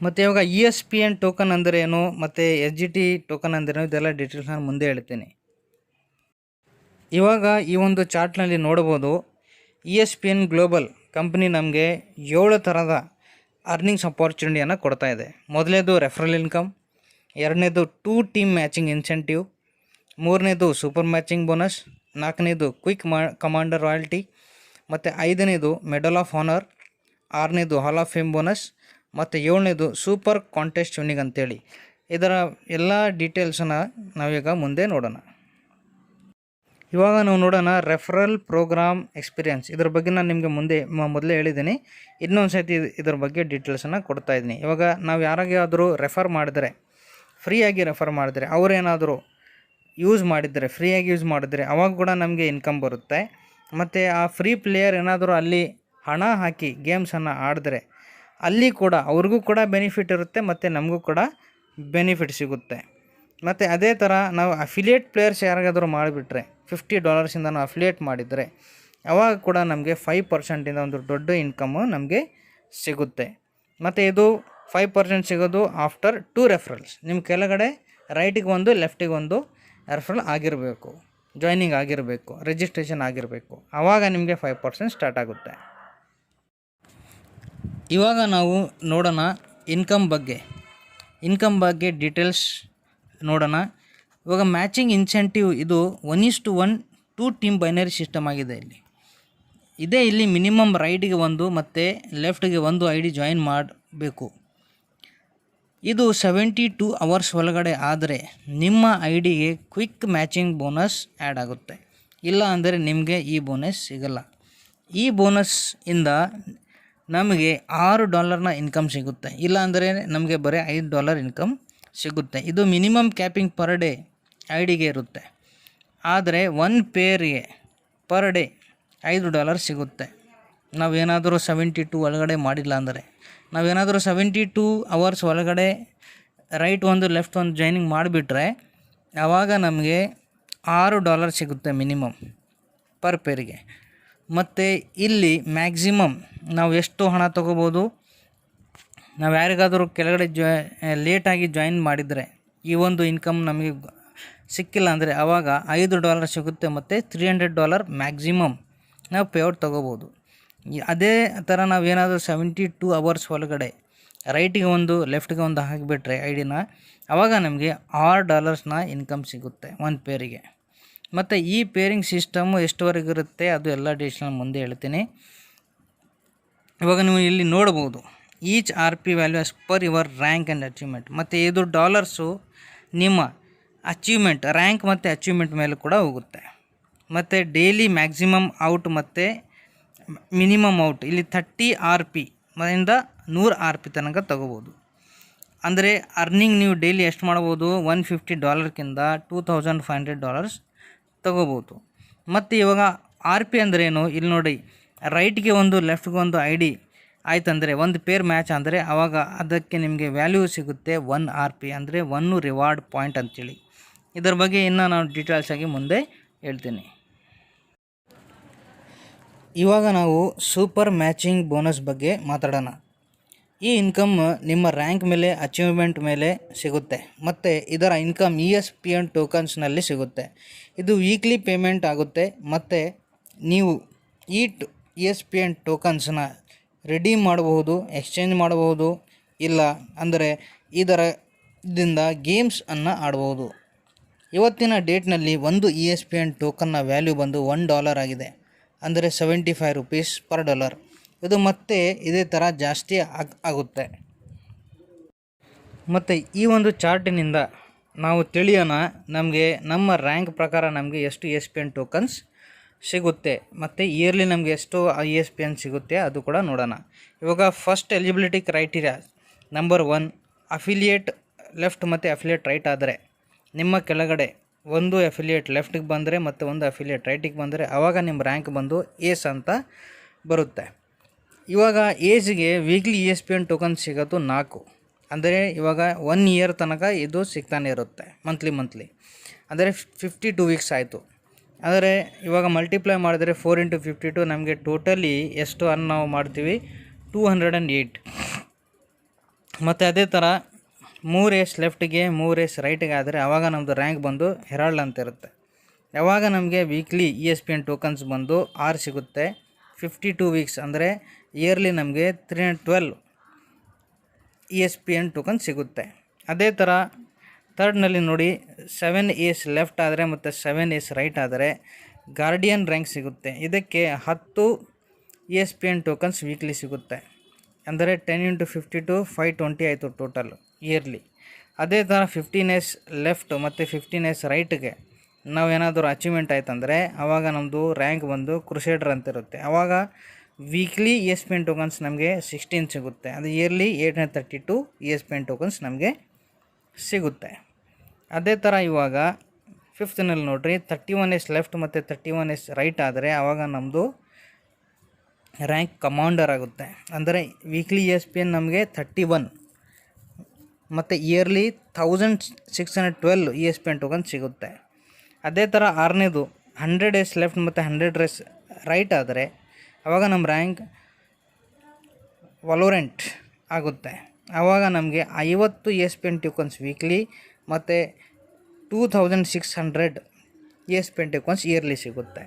ಮತ್ತು ಇವಾಗ ESPN ಟೋಕನ್ ಅಂದರೆ ಏನು ಮತ್ತು SGT ಟೋಕನ್ ಅಂದ್ರೇನು ಇದೆಲ್ಲ ಡೀಟೇಲ್ಸ್ ನಾನು ಮುಂದೆ ಹೇಳ್ತೀನಿ. ಇವಾಗ ಈ ಒಂದು ಚಾರ್ಟ್ನಲ್ಲಿ ನೋಡ್ಬೋದು ESPN ಗ್ಲೋಬಲ್ ಕಂಪ್ನಿ ನಮಗೆ 7 ಥರದ ಅರ್ನಿಂಗ್ಸ್ ಅಪಾರ್ಚುನಿಟಿಯನ್ನು ಕೊಡ್ತಾ ಇದೆ. ಮೊದಲನೇದು ರೆಫರಲ್ ಇನ್ಕಮ್, 2ನೇದು 2 ಟೀಮ್ ಮ್ಯಾಚಿಂಗ್ ಇನ್ಸೆಂಟಿವ್, 3ನೇದು ಸೂಪರ್ ಮ್ಯಾಚಿಂಗ್ ಬೋನಸ್, 4ನೇದು ಕ್ವಿಕ್ ಕಮಾಂಡರ್ ರಾಯಲ್ಟಿ, ಮತ್ತು 5ನೇದು ಮೆಡಲ್ ಆಫ್ ಆನರ್, 6ನೇದು ಹಾಲ್ ಆಫ್ ಫೇಮ್ ಬೋನಸ್, ಮತ್ತು 7ನೇದು ಸೂಪರ್ ಕಾಂಟೆಸ್ಟ್ ವಿನ್ನಿಂಗ್ ಅಂತೇಳಿ. ಇದರ ಎಲ್ಲ ಡೀಟೇಲ್ಸನ್ನು ನಾವೀಗ ಮುಂದೆ ನೋಡೋಣ. ಇವಾಗ ನಾವು ನೋಡೋಣ ರೆಫರಲ್ ಪ್ರೋಗ್ರಾಮ್ ಎಕ್ಸ್ಪೀರಿಯನ್ಸ್. ಇದ್ರ ಬಗ್ಗೆ ನಾನು ನಿಮಗೆ ಮೊದಲೇ ಹೇಳಿದ್ದೀನಿ, ಇನ್ನೊಂದು ಸತಿ ಇದ್ರ ಬಗ್ಗೆ ಡೀಟೇಲ್ಸನ್ನು ಕೊಡ್ತಾ ಇದ್ದೀನಿ. ಇವಾಗ ನಾವು ಯಾರಿಗಾದರೂ ರೆಫರ್ ಮಾಡಿದರೆ ಫ್ರೀಯಾಗಿ ರೆಫರ್ ಮಾಡಿದರೆ ಅವರೇನಾದರೂ ಯೂಸ್ ಮಾಡಿದರೆ, ಫ್ರೀಯಾಗಿ ಯೂಸ್ ಮಾಡಿದರೆ ಅವಾಗ ಕೂಡ ನಮಗೆ ಇನ್ಕಮ್ ಬರುತ್ತೆ. ಮತ್ತು ಆ ಫ್ರೀ ಪ್ಲೇಯರ್ ಏನಾದರೂ ಅಲ್ಲಿ ಹಣ ಹಾಕಿ ಗೇಮ್ಸನ್ನು ಆಡಿದ್ರೆ ಅಲ್ಲಿ ಕೂಡ ಅವ್ರಿಗೂ ಕೂಡ ಬೆನಿಫಿಟ್ ಇರುತ್ತೆ ಮತ್ತು ನಮಗೂ ಕೂಡ ಬೆನಿಫಿಟ್ ಸಿಗುತ್ತೆ. ಮತ್ತು ಅದೇ ಥರ ನಾವು ಅಫಿಲಿಯೇಟ್ ಪ್ಲೇಯರ್ಸ್ ಯಾರಿಗಾದರೂ ಮಾಡಿಬಿಟ್ರೆ $50 ನಾವು ಅಫಿಲಿಯೇಟ್ ಮಾಡಿದರೆ ಅವಾಗ ಕೂಡ ನಮಗೆ 5% ಒಂದು ದೊಡ್ಡ ಇನ್ಕಮ್ಮು ನಮಗೆ ಸಿಗುತ್ತೆ. ಮತ್ತು ಇದು 5% ಸಿಗೋದು ಆಫ್ಟರ್ 2 ರೆಫರಲ್ಸ್. ನಿಮ್ಮ ಕೆಳಗಡೆ ರೈಟಿಗೆ ಒಂದು ಲೆಫ್ಟಿಗೆ ಒಂದು ರೆಫರಲ್ ಆಗಿರಬೇಕು, ಜಾಯ್ನಿಂಗ್ ಆಗಿರಬೇಕು, ರಿಜಿಸ್ಟ್ರೇಷನ್ ಆಗಿರಬೇಕು. ಆವಾಗ ನಿಮಗೆ 5% ಸ್ಟಾರ್ಟ್ ಆಗುತ್ತೆ. ಇವಾಗ ನಾವು ನೋಡೋಣ ಇನ್ಕಮ್ ಬಗ್ಗೆ ಡೀಟೇಲ್ಸ್ ನೋಡೋಣ. ಇವಾಗ ಮ್ಯಾಚಿಂಗ್ ಇನ್ಸೆಂಟಿವ್ ಇದು 1:1 2 ಟೀಮ್ ಬೈನರಿ ಸಿಸ್ಟಮ್ ಆಗಿದೆ. ಇಲ್ಲಿ ಮಿನಿಮಮ್ ರೈಟಿಗೆ ಒಂದು ಮತ್ತು ಲೆಫ್ಟಿಗೆ ಒಂದು ID ಜಾಯಿನ್ ಮಾಡಬೇಕು. ಇದು 72 ಅವರ್ಸ್ ಒಳಗಡೆ ಆದರೆ ನಿಮ್ಮ IDಗೆ ಕ್ವಿಕ್ ಮ್ಯಾಚಿಂಗ್ ಬೋನಸ್ ಆ್ಯಡ್ ಆಗುತ್ತೆ. ಇಲ್ಲ ಅಂದರೆ ನಿಮಗೆ ಈ ಬೋನಸ್ ಸಿಗಲ್ಲ. ಈ ಬೋನಸ್ ಇಂದ ನಮಗೆ $6 ಇನ್ಕಮ್ ಸಿಗುತ್ತೆ. ಇಲ್ಲ ಅಂದರೆ ನಮಗೆ ಬರೀ $5 ಇನ್ಕಮ್ ಸಿಗುತ್ತೆ. ಇದು ಮಿನಿಮಮ್ ಕ್ಯಾಪಿಂಗ್ ಪರ್ ಡೇ IDಗೆ ಇರುತ್ತೆ. ಆದರೆ 1 ಪೇರ್ಗೆ ಪರ್ ಡೇ $5 ಸಿಗುತ್ತೆ. ನಾವೇನಾದರೂ 72 ಒಳಗಡೆ ಮಾಡಿಲ್ಲ ಅಂದರೆ, ನಾವೇನಾದರೂ 72 ಅವರ್ಸ್ ಒಳಗಡೆ ರೈಟ್ ಒಂದು ಲೆಫ್ಟ್ ಒಂದು ಜಾಯ್ನಿಂಗ್ ಮಾಡಿಬಿಟ್ರೆ ಆವಾಗ ನಮಗೆ $6 ಸಿಗುತ್ತೆ ಮಿನಿಮಮ್ ಪರ್ ಪೇರಿಗೆ. ಮತ್ತು ಇಲ್ಲಿ ಮ್ಯಾಕ್ಸಿಮಮ್ ನಾವು ಎಷ್ಟು ಹಣ ತೊಗೋಬೋದು, ನಾವು ಯಾರಿಗಾದರೂ ಕೆಳಗಡೆ ಲೇಟಾಗಿ ಜಾಯಿನ್ ಮಾಡಿದರೆ ಈ ಒಂದು ಇನ್ಕಮ್ ನಮಗೆ ಸಿಕ್ಕಿಲ್ಲ ಅಂದರೆ ಆವಾಗ $5 ಸಿಗುತ್ತೆ ಮತ್ತು $300 ಮ್ಯಾಕ್ಸಿಮಮ್ ನಾವು ಪೇಔಟ್ ತೊಗೋಬೋದು. ಅದೇ ಥರ ನಾವೇನಾದರೂ 72 ಅವರ್ಸ್ ಒಳಗಡೆ ರೈಟಿಗೆ ಒಂದು ಲೆಫ್ಟಿಗೆ ಒಂದು ಹಾಕಿಬಿಟ್ರೆ ಐಡಿನ ಆವಾಗ ನಮಗೆ $6 ಇನ್ಕಮ್ ಸಿಗುತ್ತೆ 1 ಪೇರಿಗೆ. ಮತ್ತು ಈ ಪೇರಿಂಗ್ ಸಿಸ್ಟಮು ಎಷ್ಟುವರೆಗೆ ಇರುತ್ತೆ ಅದು ಎಲ್ಲ ಡೀಟೇಲ್ಸ್ ಮುಂದೆ ಹೇಳ್ತೀನಿ. ಇವಾಗ ನೀವು ಇಲ್ಲಿ ನೋಡ್ಬೋದು each RP value as per your rank and achievement. ಮತ್ತು ಇದು ಡಾಲರ್ಸು ನಿಮ್ಮ ಅಚೀವ್ಮೆಂಟ್ ರ್ಯಾಂಕ್ ಮತ್ತು ಅಚೀವ್ಮೆಂಟ್ ಮೇಲೆ ಕೂಡ ಹೋಗುತ್ತೆ. ಮತ್ತು ಡೈಲಿ ಮ್ಯಾಕ್ಸಿಮಮ್ ಔಟ್ ಮತ್ತು ಮಿನಿಮಮ್ ಔಟ್ ಇಲ್ಲಿ 30 RP ಇಂದ 100 RP ತನಕ ತೊಗೋಬೋದು. ಅಂದರೆ ಅರ್ನಿಂಗ್ ನೀವು ಡೈಲಿ ಎಷ್ಟು ಮಾಡ್ಬೋದು, $150 $2,500 ತೊಗೋಬೋದು. ಮತ್ತು ಇವಾಗ RP ಅಂದ್ರೇನು ಇಲ್ಲಿ ನೋಡಿ, ರೈಟ್ಗೆ ಒಂದು ಲೆಫ್ಟ್ಗೆ ಒಂದು ID ಆಯ್ತಂದರೆ ಒಂದು ಪೇರ್ ಮ್ಯಾಚ್ ಅಂದರೆ ಆವಾಗ ಅದಕ್ಕೆ ನಿಮಗೆ ವ್ಯಾಲ್ಯೂ ಸಿಗುತ್ತೆ 1 RP ಅಂದರೆ 1 ರಿವಾರ್ಡ್ ಪಾಯಿಂಟ್ ಅಂತೇಳಿ. ಇದರ ಬಗ್ಗೆ ಇನ್ನೂ ನಾನು ಡೀಟೇಲ್ಸಾಗಿ ಮುಂದೆ ಹೇಳ್ತೀನಿ. ಇವಾಗ ನಾವು ಸೂಪರ್ ಮ್ಯಾಚಿಂಗ್ ಬೋನಸ್ ಬಗ್ಗೆ ಮಾತಾಡೋಣ. ಈ ಇನ್ಕಮ್ ನಿಮ್ಮ ರ್ಯಾಂಕ್ ಮೇಲೆ ಅಚೀವ್ಮೆಂಟ್ ಮೇಲೆ ಸಿಗುತ್ತೆ ಮತ್ತು ಇದರ ಇನ್ಕಮ್ ESPN ಟೋಕನ್ಸ್ನಲ್ಲಿ ಸಿಗುತ್ತೆ. ಇದು ವೀಕ್ಲಿ ಪೇಮೆಂಟ್ ಆಗುತ್ತೆ ಮತ್ತು ನೀವು ಈ ESPN ಟೋಕನ್ಸ್ನ ರಿಡೀಮ್ ಮಾಡಬಹುದು, ಎಕ್ಸ್ಚೇಂಜ್ ಮಾಡಬಹುದು, ಇಲ್ಲ ಅಂದರೆ ಇದರಿಂದ ಗೇಮ್ಸನ್ನು ಆಡ್ಬೋದು. ಇವತ್ತಿನ ಡೇಟ್ನಲ್ಲಿ ಒಂದು ESPN ಟೋಕನ್ನ ವ್ಯಾಲ್ಯೂ ಬಂದು $1 ಆಗಿದೆ, ಅಂದರೆ 75 ರೂಪೀಸ್ ಪರ್ ಡಾಲರ್. ಇದು ಮತ್ತೆ ಇದೇ ಥರ ಜಾಸ್ತಿ ಆಗುತ್ತೆ. ಮತ್ತು ಈ ಒಂದು ಚಾರ್ಟಿನಿಂದ ನಾವು ತಿಳಿಯೋಣ ನಮಗೆ ನಮ್ಮ ರ್ಯಾಂಕ್ ಪ್ರಕಾರ ನಮಗೆ ಎಷ್ಟು ESPN ಟೋಕನ್ಸ್ ಸಿಗುತ್ತೆ ಮತ್ತು ಇಯರ್ಲಿ ನಮಗೆ ಎಷ್ಟು ESPN ಸಿಗುತ್ತೆ ಅದು ಕೂಡ ನೋಡೋಣ. ಇವಾಗ first eligibility criteria number 1 affiliate left ಮತ್ತು ಅಫಿಲಿಯೇಟ್ ರೈಟ್ ಆದರೆ ನಿಮ್ಮ ಕೆಳಗಡೆ ಒಂದು ಅಫಿಲಿಯೇಟ್ ಲೆಫ್ಟಿಗೆ ಬಂದರೆ ಮತ್ತು ಒಂದು ಅಫಿಲಿಯೇಟ್ ರೈಟಿಗೆ ಬಂದರೆ ಆವಾಗ ನಿಮ್ಮ ರ್ಯಾಂಕ್ ಬಂದು ಏಸ್ ಅಂತ ಬರುತ್ತೆ. ಇವಾಗ ಏಜ್ಗೆ ವೀಕ್ಲಿ ESPN ಟೋಕನ್ ಸಿಗೋದು 4, ಅಂದರೆ ಇವಾಗ 1 ಇಯರ್ ತನಕ ಇದು ಸಿಗ್ತಾನೆ ಇರುತ್ತೆ ಮಂತ್ಲಿ, ಅಂದರೆ 52 ವೀಕ್ಸ್ ಆಯಿತು. ಆದರೆ ಇವಾಗ ಮಲ್ಟಿಪ್ಲೈ ಮಾಡಿದರೆ 4 × 52 ನಮಗೆ ಟೋಟಲಿ ಎಷ್ಟು ಅನ್ನು ನಾವು ಮಾಡ್ತೀವಿ 208. ಮತ್ತು ಅದೇ ಥರ 3 ಏಸ್ ಲೆಫ್ಟಿಗೆ 3 ಏಸ್ ರೈಟಿಗೆ ಆದರೆ ಆವಾಗ ನಮ್ಮದು ರ್ಯಾಂಕ್ ಬಂದು ಹೆರಾಲ್ಡ್ ಅಂತ ಇರುತ್ತೆ. ಯಾವಾಗ ನಮಗೆ ವೀಕ್ಲಿ ESPN ಟೋಕನ್ಸ್ ಬಂದು 6 ಸಿಗುತ್ತೆ, 52 ವೀಕ್ಸ್ ಅಂದರೆ ಇಯರ್ಲಿ ನಮಗೆ 312 ESPN ಟೋಕನ್ ಸಿಗುತ್ತೆ. ಅದೇ ಥರ ಥರ್ಡ್ನಲ್ಲಿ ನೋಡಿ 7 ಏಸ್ ಲೆಫ್ಟ್ ಆದರೆ ಮತ್ತು 7 ಏಸ್ ರೈಟ್ ಆದರೆ ಗಾರ್ಡಿಯನ್ ರ್ಯಾಂಕ್ ಸಿಗುತ್ತೆ. ಇದಕ್ಕೆ 10 ESPN ಟೋಕನ್ಸ್ ವೀಕ್ಲಿ ಸಿಗುತ್ತೆ, ಅಂದರೆ 10 × 52 520 ಆಯಿತು ಟೋಟಲ್ ಇಯರ್ಲಿ. ಅದೇ ಥರ 15 ಏಸ್ ಲೆಫ್ಟ್ ಮತ್ತು 15 ಏಸ್ ರೈಟ್ಗೆ ನಾವೇನಾದರೂ ಅಚೀವ್ಮೆಂಟ್ ಆಯ್ತಂದರೆ ಆವಾಗ ನಮ್ಮದು ರ್ಯಾಂಕ್ ಬಂದು ಕ್ರುಸೇಡರ್ ಅಂತ ಇರುತ್ತೆ. ಆವಾಗ ವೀಕ್ಲಿ ESPN ಟೋಕನ್ಸ್ ನಮಗೆ 16 ಸಿಗುತ್ತೆ, ಅದು ಇಯರ್ಲಿ 832 ESPN ಟೋಕನ್ಸ್ ನಮಗೆ ಸಿಗುತ್ತೆ. ಅದೇ ಥರ ಇವಾಗ ಫಿಫ್ತ್ನಲ್ಲಿ ನೋಡಿರಿ 31S ಲೆಫ್ಟ್ ಮತ್ತು 31S ರೈಟ್ ಆದರೆ ಆವಾಗ ನಮ್ಮದು ರ್ಯಾಂಕ್ ಕಮಾಂಡರ್ ಆಗುತ್ತೆ. ಅಂದರೆ ವೀಕ್ಲಿ ESPN ನಮಗೆ 31 ಮತ್ತು ಇಯರ್ಲಿ 1612 ESPN ಟೋಕನ್ ಸಿಗುತ್ತೆ. ಅದೇ ಥರ ಆರನೇದು 100S ಲೆಫ್ಟ್ ಮತ್ತು 100S ರೈಟ್ ಆದರೆ ಆವಾಗ ನಮ್ಮ ರ್ಯಾಂಕ್ ವಲೋರೆಂಟ್ ಆಗುತ್ತೆ. ಆವಾಗ ನಮಗೆ 50 ESPN ಟೋಕನ್ಸ್ ವೀಕ್ಲಿ ಮತ್ತು 2600 ESPN ಟೋಕನ್ಸ್ ಇಯರ್ಲಿ ಸಿಗುತ್ತೆ.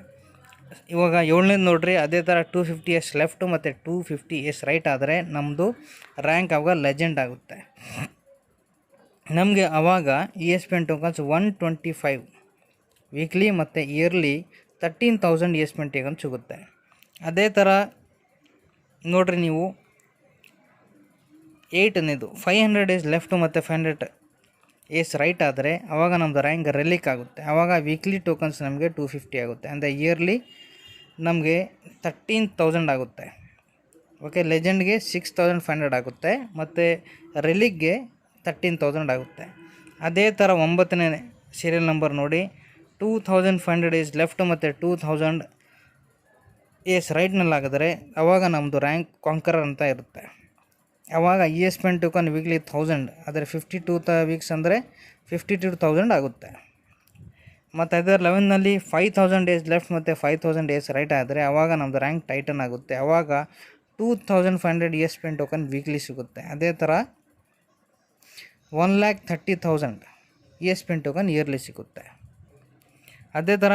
ಇವಾಗ 7ನೇದು ನೋಡ್ರಿ, ಅದೇ ಥರ 250S ಲೆಫ್ಟ್ ಮತ್ತು 250S ರೈಟ್ ಆದರೆ ನಮ್ಮದು ರ್ಯಾಂಕ್ ಆವಾಗ ಲೆಜೆಂಡ್ ಆಗುತ್ತೆ. ನಮಗೆ ಆವಾಗ ESPN ಟೋಕನ್ಸ್ 125 ವೀಕ್ಲಿ ಮತ್ತು ಇಯರ್ಲಿ 13,000 ESPN ಟೋಕನ್ ಸಿಗುತ್ತೆ. ಅದೇ ಥರ ನೋಡ್ರಿ ನೀವು 8ನೇದು 500S ಲೆಫ್ಟ್ ಮತ್ತು 500S ರೈಟ್ ಆದರೆ ಆವಾಗ ನಮ್ಮದು ರ್ಯಾಂಕ್ ರೆಲಿಕ್ ಆಗುತ್ತೆ. ಆವಾಗ ವೀಕ್ಲಿ ಟೋಕನ್ಸ್ ನಮಗೆ 250 ಆಗುತ್ತೆ. ಅಂದರೆ ಇಯರ್ಲಿ ನಮಗೆ 13,000 ಆಗುತ್ತೆ. ಓಕೆ, ಲೆಜೆಂಡ್ಗೆ 6,500 ಆಗುತ್ತೆ ಮತ್ತು ರೆಲಿಕ್ಗೆ 13,000 ಆಗುತ್ತೆ. ಅದೇ ಥರ 9ನೇ ಸೀರಿಯಲ್ ನಂಬರ್ ನೋಡಿ, 2,500S ಲೆಫ್ಟ್ ಮತ್ತು 2,000S ರೈಟ್ನಲ್ಲಾಗಿದ್ರೆ ಆವಾಗ ನಮ್ಮದು ರ್ಯಾಂಕ್ ಕಾಂಕರರ್ ಅಂತ ಇರುತ್ತೆ. ಆವಾಗ ESPN ಟೋಕನ್ ವೀಕ್ಲಿ 1000 ಆದರೆ 52 ವೀಕ್ಸ್ ಅಂದರೆ 52,000 ಆಗುತ್ತೆ. ಮತ್ತು ಅದರ 11ನಲ್ಲಿ 5,000S ಲೆಫ್ಟ್ ಮತ್ತು 5,000S ರೈಟ್ ಆದರೆ ಆವಾಗ ನಮ್ಮದು ರ್ಯಾಂಕ್ ಟೈಟನ್ ಆಗುತ್ತೆ. ಆವಾಗ 2,500 ESPN ಟೋಕನ್ ವೀಕ್ಲಿ ಸಿಗುತ್ತೆ. ಅದೇ ಥರ 1,30,000 ESPN ಟೋಕನ್ ಇಯರ್ಲಿ ಸಿಗುತ್ತೆ. ಅದೇ ಥರ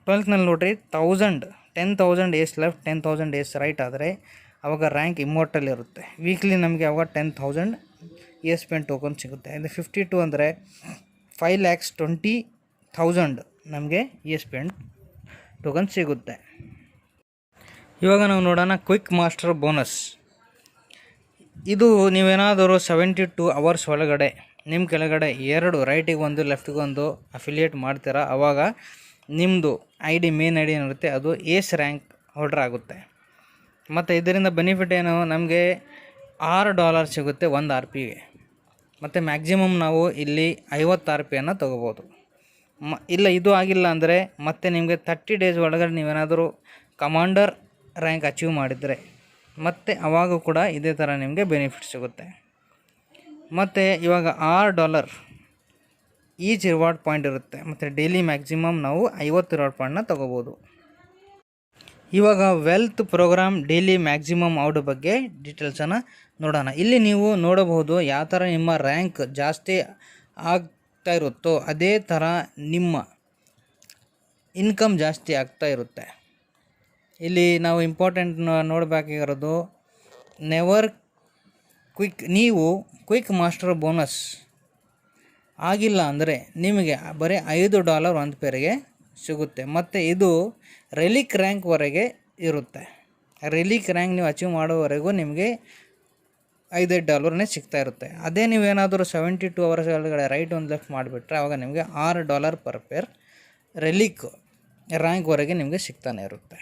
12ನಲ್ಲಿ ನೋಡಿರಿ, 10,000S ಲೆಫ್ಟ್ 10,000S ರೈಟ್ ಆದರೆ ಆವಾಗ ರ್ಯಾಂಕ್ ಇಮ್ಮೋರ್ಟಲ್ ಇರುತ್ತೆ. ವೀಕ್ಲಿ ನಮಗೆ ಆವಾಗ 10,000 ESPN ಟೋಕನ್ ಸಿಗುತ್ತೆ. ಇದು 52 ಅಂದರೆ 5,20,000 ನಮಗೆ ESPN ಟೋಕನ್ ಸಿಗುತ್ತೆ. ಇವಾಗ ನಾವು ನೋಡೋಣ ಕ್ವಿಕ್ ಮಾಸ್ಟರ್ ಬೋನಸ್. ಇದು ನೀವೇನಾದರೂ 72 ಅವರ್ಸ್ ಒಳಗಡೆ ನಿಮ್ಮ ಕೆಳಗಡೆ 2 ರೈಟಿಗೆ 1 ಲೆಫ್ಟಿಗೆ 1 ಅಫಿಲಿಯೇಟ್ ಮಾಡ್ತೀರಾ, ಆವಾಗ ನಿಮ್ಮದು ಮೇನ್ ಐ ಡಿ ಏನಿರುತ್ತೆ ಅದು ಏಸ್ ರ್ಯಾಂಕ್ ಹೋಲ್ಡರ್ ಆಗುತ್ತೆ. ಮತ್ತು ಇದರಿಂದ ಬೆನಿಫಿಟ್ ಏನು, ನಮಗೆ $6 ಸಿಗುತ್ತೆ 1 RPಗೆ. ಮತ್ತು ಮ್ಯಾಕ್ಸಿಮಮ್ ನಾವು ಇಲ್ಲಿ 50 RPಯನ್ನು ತೊಗೋಬೋದು. ಇಲ್ಲ ಇದು ಆಗಿಲ್ಲ ಅಂದರೆ ಮತ್ತೆ ನಿಮಗೆ 30 ಡೇಸ್ ಒಳಗಡೆ ನೀವೇನಾದರೂ ಕಮಾಂಡರ್ ರ್ಯಾಂಕ್ ಅಚೀವ್ ಮಾಡಿದರೆ ಮತ್ತು ಆವಾಗ ಕೂಡ ಇದೇ ಥರ ನಿಮಗೆ ಬೆನಿಫಿಟ್ ಸಿಗುತ್ತೆ. ಮತ್ತು ಇವಾಗ $6 ಈಚ್ ರಿವಾರ್ಡ್ ಪಾಯಿಂಟ್ ಇರುತ್ತೆ ಮತ್ತು ಡೈಲಿ ಮ್ಯಾಕ್ಸಿಮಮ್ ನಾವು 50 ರಿವಾರ್ಡ್ ಪಾಯಿಂಟ್ನ ತೊಗೋಬೋದು. ಇವಾಗ wealth programme daily maximum out ಬಗ್ಗೆ ಡೀಟೇಲ್ಸನ್ನು ನೋಡೋಣ. ಇಲ್ಲಿ ನೀವು ನೋಡಬಹುದು ಯಾವ ಥರ ನಿಮ್ಮ ರ್ಯಾಂಕ್ ಜಾಸ್ತಿ ಆಗ್ತಾ ಇರುತ್ತೋ ಅದೇ ಥರ ನಿಮ್ಮ ಇನ್ಕಮ್ ಜಾಸ್ತಿ ಆಗ್ತಾ ಇರುತ್ತೆ. ಇಲ್ಲಿ ನಾವು ಇಂಪಾರ್ಟೆಂಟ್ ನೋಡಬೇಕಾಗಿರೋದು ನೆವರ್ ನೀವು ಕ್ವಿಕ್ ಮಾಸ್ಟರ್ ಬೋನಸ್ ಆಗಿಲ್ಲ ಅಂದರೆ ನಿಮಗೆ ಬರೀ $5 ಒಂದು ಪೇರಿಗೆ ಸಿಗುತ್ತೆ. ಮತ್ತು ಇದು ರೆಲಿಕ್ ರ್ಯಾಂಕ್ವರೆಗೆ ಇರುತ್ತೆ. ರೆಲಿಕ್ ರ್ಯಾಂಕ್ ನೀವು ಅಚೀವ್ ಮಾಡೋವರೆಗೂ ನಿಮಗೆ $5 ಸಿಗ್ತಾ ಇರುತ್ತೆ. ಅದೇ ನೀವೇನಾದರೂ 72 ಅವರ್ಸ್ ಒಳಗಡೆ ರೈಟ್ ಒಂದು ಲೆಫ್ಟ್ ಮಾಡಿಬಿಟ್ರೆ ಆವಾಗ ನಿಮಗೆ $6 ಪರ್ ಪೇರ್ ರೆಲಿಕ್ ರ್ಯಾಂಕ್ವರೆಗೆ ನಿಮಗೆ ಸಿಗ್ತಾನೆ ಇರುತ್ತೆ.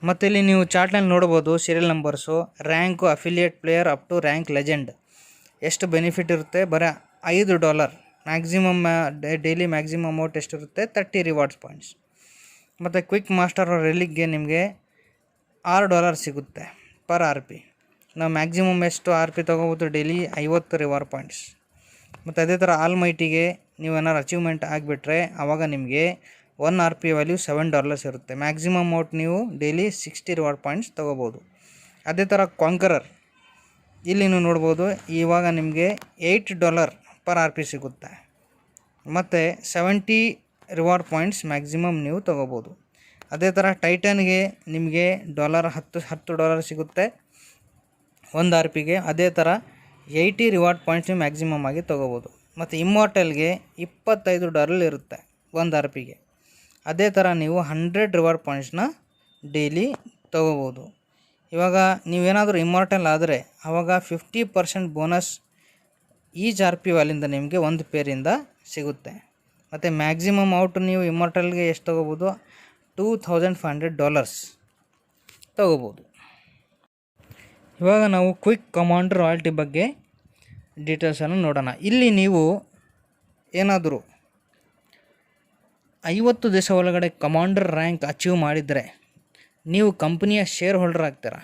ಮತ್ತು ಇಲ್ಲಿ ನೀವು ಚಾರ್ಟ್ನಲ್ಲಿ ನೋಡ್ಬೋದು serial numbers, rank, affiliate player up to rank legend ಎಷ್ಟು ಬೆನಿಫಿಟ್ ಇರುತ್ತೆ. ಬರೀ $5 ಮ್ಯಾಕ್ಸಿಮಮ್ ಡೈಲಿ ಮ್ಯಾಕ್ಸಿಮಮ್ ಅಮೌಂಟ್ ಎಷ್ಟಿರುತ್ತೆ 30 ರಿವಾರ್ಡ್ಸ್ ಪಾಯಿಂಟ್ಸ್. ಮತ್ತು ಕ್ವಿಕ್ ಮಾಸ್ಟರ್ ರೆಲಿಕ್ಗೆ ನಿಮಗೆ $6 ಸಿಗುತ್ತೆ ಪರ್ RP. ನಾವು ಮ್ಯಾಕ್ಸಿಮಮ್ ಎಷ್ಟು RP ತೊಗೋಬೋದು ಡೈಲಿ 50 ರಿವಾರ್ಡ್ ಪಾಯಿಂಟ್ಸ್. ಮತ್ತು ಅದೇ ಥರ ಆಲ್ ಮೈಟಿಗೆ ನೀವೇನಾರು ಅಚೀವ್ಮೆಂಟ್ ಆಗಿಬಿಟ್ರೆ ಆವಾಗ ನಿಮಗೆ 1 RP ವ್ಯಾಲ್ಯೂ $7 ಇರುತ್ತೆ. ಮ್ಯಾಕ್ಸಿಮಮ್ ಅಮೌಂಟ್ ನೀವು ಡೈಲಿ 60 ರಿವಾರ್ಡ್ ಪಾಯಿಂಟ್ಸ್ ತೊಗೋಬೋದು. ಅದೇ ಥರ ಕಾಂಕರರ್ ಇಲ್ಲಿ ನೀವು ನೋಡ್ಬೋದು, ಇವಾಗ ನಿಮಗೆ $8 ಪರ್ RP ಸಿಗುತ್ತೆ ಮತ್ತು 70 ರಿವಾರ್ಡ್ ಪಾಯಿಂಟ್ಸ್ ಮ್ಯಾಕ್ಸಿಮಮ್ ನೀವು ತೊಗೋಬೋದು. ಅದೇ ಥರ ಟೈಟನ್ಗೆ ನಿಮಗೆ $10 ಸಿಗುತ್ತೆ 1 RPಗೆ. ಅದೇ ಥರ 80 ರಿವಾರ್ಡ್ ಪಾಯಿಂಟ್ಸ್ ನೀವು ಮ್ಯಾಕ್ಸಿಮಮ್ ಆಗಿ ತೊಗೋಬೋದು. ಮತ್ತು ಇಮ್ಮೋರ್ಟಲ್ಗೆ $25 ಇರುತ್ತೆ 1 RPಗೆ. ಅದೇ ಥರ ನೀವು 100 ರಿವಾರ್ಡ್ ಪಾಯಿಂಟ್ಸ್ನ ಡೈಲಿ ತೊಗೋಬೋದು. ಇವಾಗ ನೀವೇನಾದರೂ ಇಮ್ಮೋರ್ಟಲ್ ಆದರೆ ಆವಾಗ 50% ಬೋನಸ್ ಈಚ್ RP ವ್ಯಾಲಿಂದ ನಿಮಗೆ 1 ಪೇರಿಂದ ಸಿಗುತ್ತೆ. ಮತ್ತು ಮ್ಯಾಕ್ಸಿಮಮ್ ಔಟ್ ನೀವು ಇಮ್ಮೋರ್ಟಲ್ಗೆ ಎಷ್ಟು ತೊಗೋಬೋದು $2,500 ತೊಗೋಬೋದು. ಇವಾಗ ನಾವು ಕ್ವಿಕ್ ಕಮಾಂಡರ್ ರಾಯಲ್ಟಿ ಬಗ್ಗೆ ಡೀಟೇಲ್ಸನ್ನು ನೋಡೋಣ. ಇಲ್ಲಿ ನೀವು ಏನಾದರೂ 50 ದಿವಸ ಒಳಗಡೆ ಕಮಾಂಡರ್ ರ್ಯಾಂಕ್ ಅಚೀವ್ ಮಾಡಿದರೆ ನೀವು ಕಂಪ್ನಿಯ ಶೇರ್ ಹೋಲ್ಡರ್ ಆಗ್ತೀರ.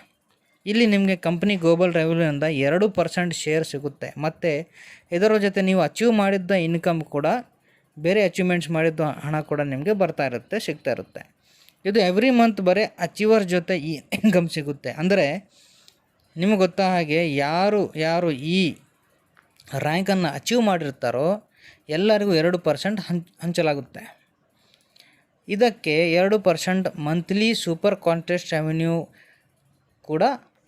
ಇಲ್ಲಿ ನಿಮಗೆ ಕಂಪ್ನಿ ಗ್ಲೋಬಲ್ ರೆವೆನ್ಯೂಯಿಂದ 2% ಶೇರ್ ಸಿಗುತ್ತೆ. ಮತ್ತು ಇದರ ಜೊತೆ ನೀವು ಅಚೀವ್ ಮಾಡಿದ್ದ ಇನ್ಕಮ್ ಕೂಡ, ಬೇರೆ ಅಚೀವ್ಮೆಂಟ್ಸ್ ಮಾಡಿದ್ದ ಹಣ ಕೂಡ ನಿಮಗೆ ಸಿಗ್ತಾ ಇರುತ್ತೆ. ಇದು ಎವ್ರಿ ಮಂತ್ ಬರೀ ಅಚೀವರ್ ಜೊತೆ ಈ ಇನ್ಕಮ್ ಸಿಗುತ್ತೆ. ಅಂದರೆ ನಿಮಗೆ ಗೊತ್ತಾ ಹಾಗೆ ಯಾರು ಈ ರ್ಯಾಂಕನ್ನು ಅಚೀವ್ ಮಾಡಿರ್ತಾರೋ ಎಲ್ಲರಿಗೂ 2% ಹಂಚಲಾಗುತ್ತೆ. ಇದಕ್ಕೆ 2% ಮಂತ್ಲಿ ಸೂಪರ್ ಕಾಂಟೆಸ್ಟ್ ರೆವೆನ್ಯೂ ಕೂಡ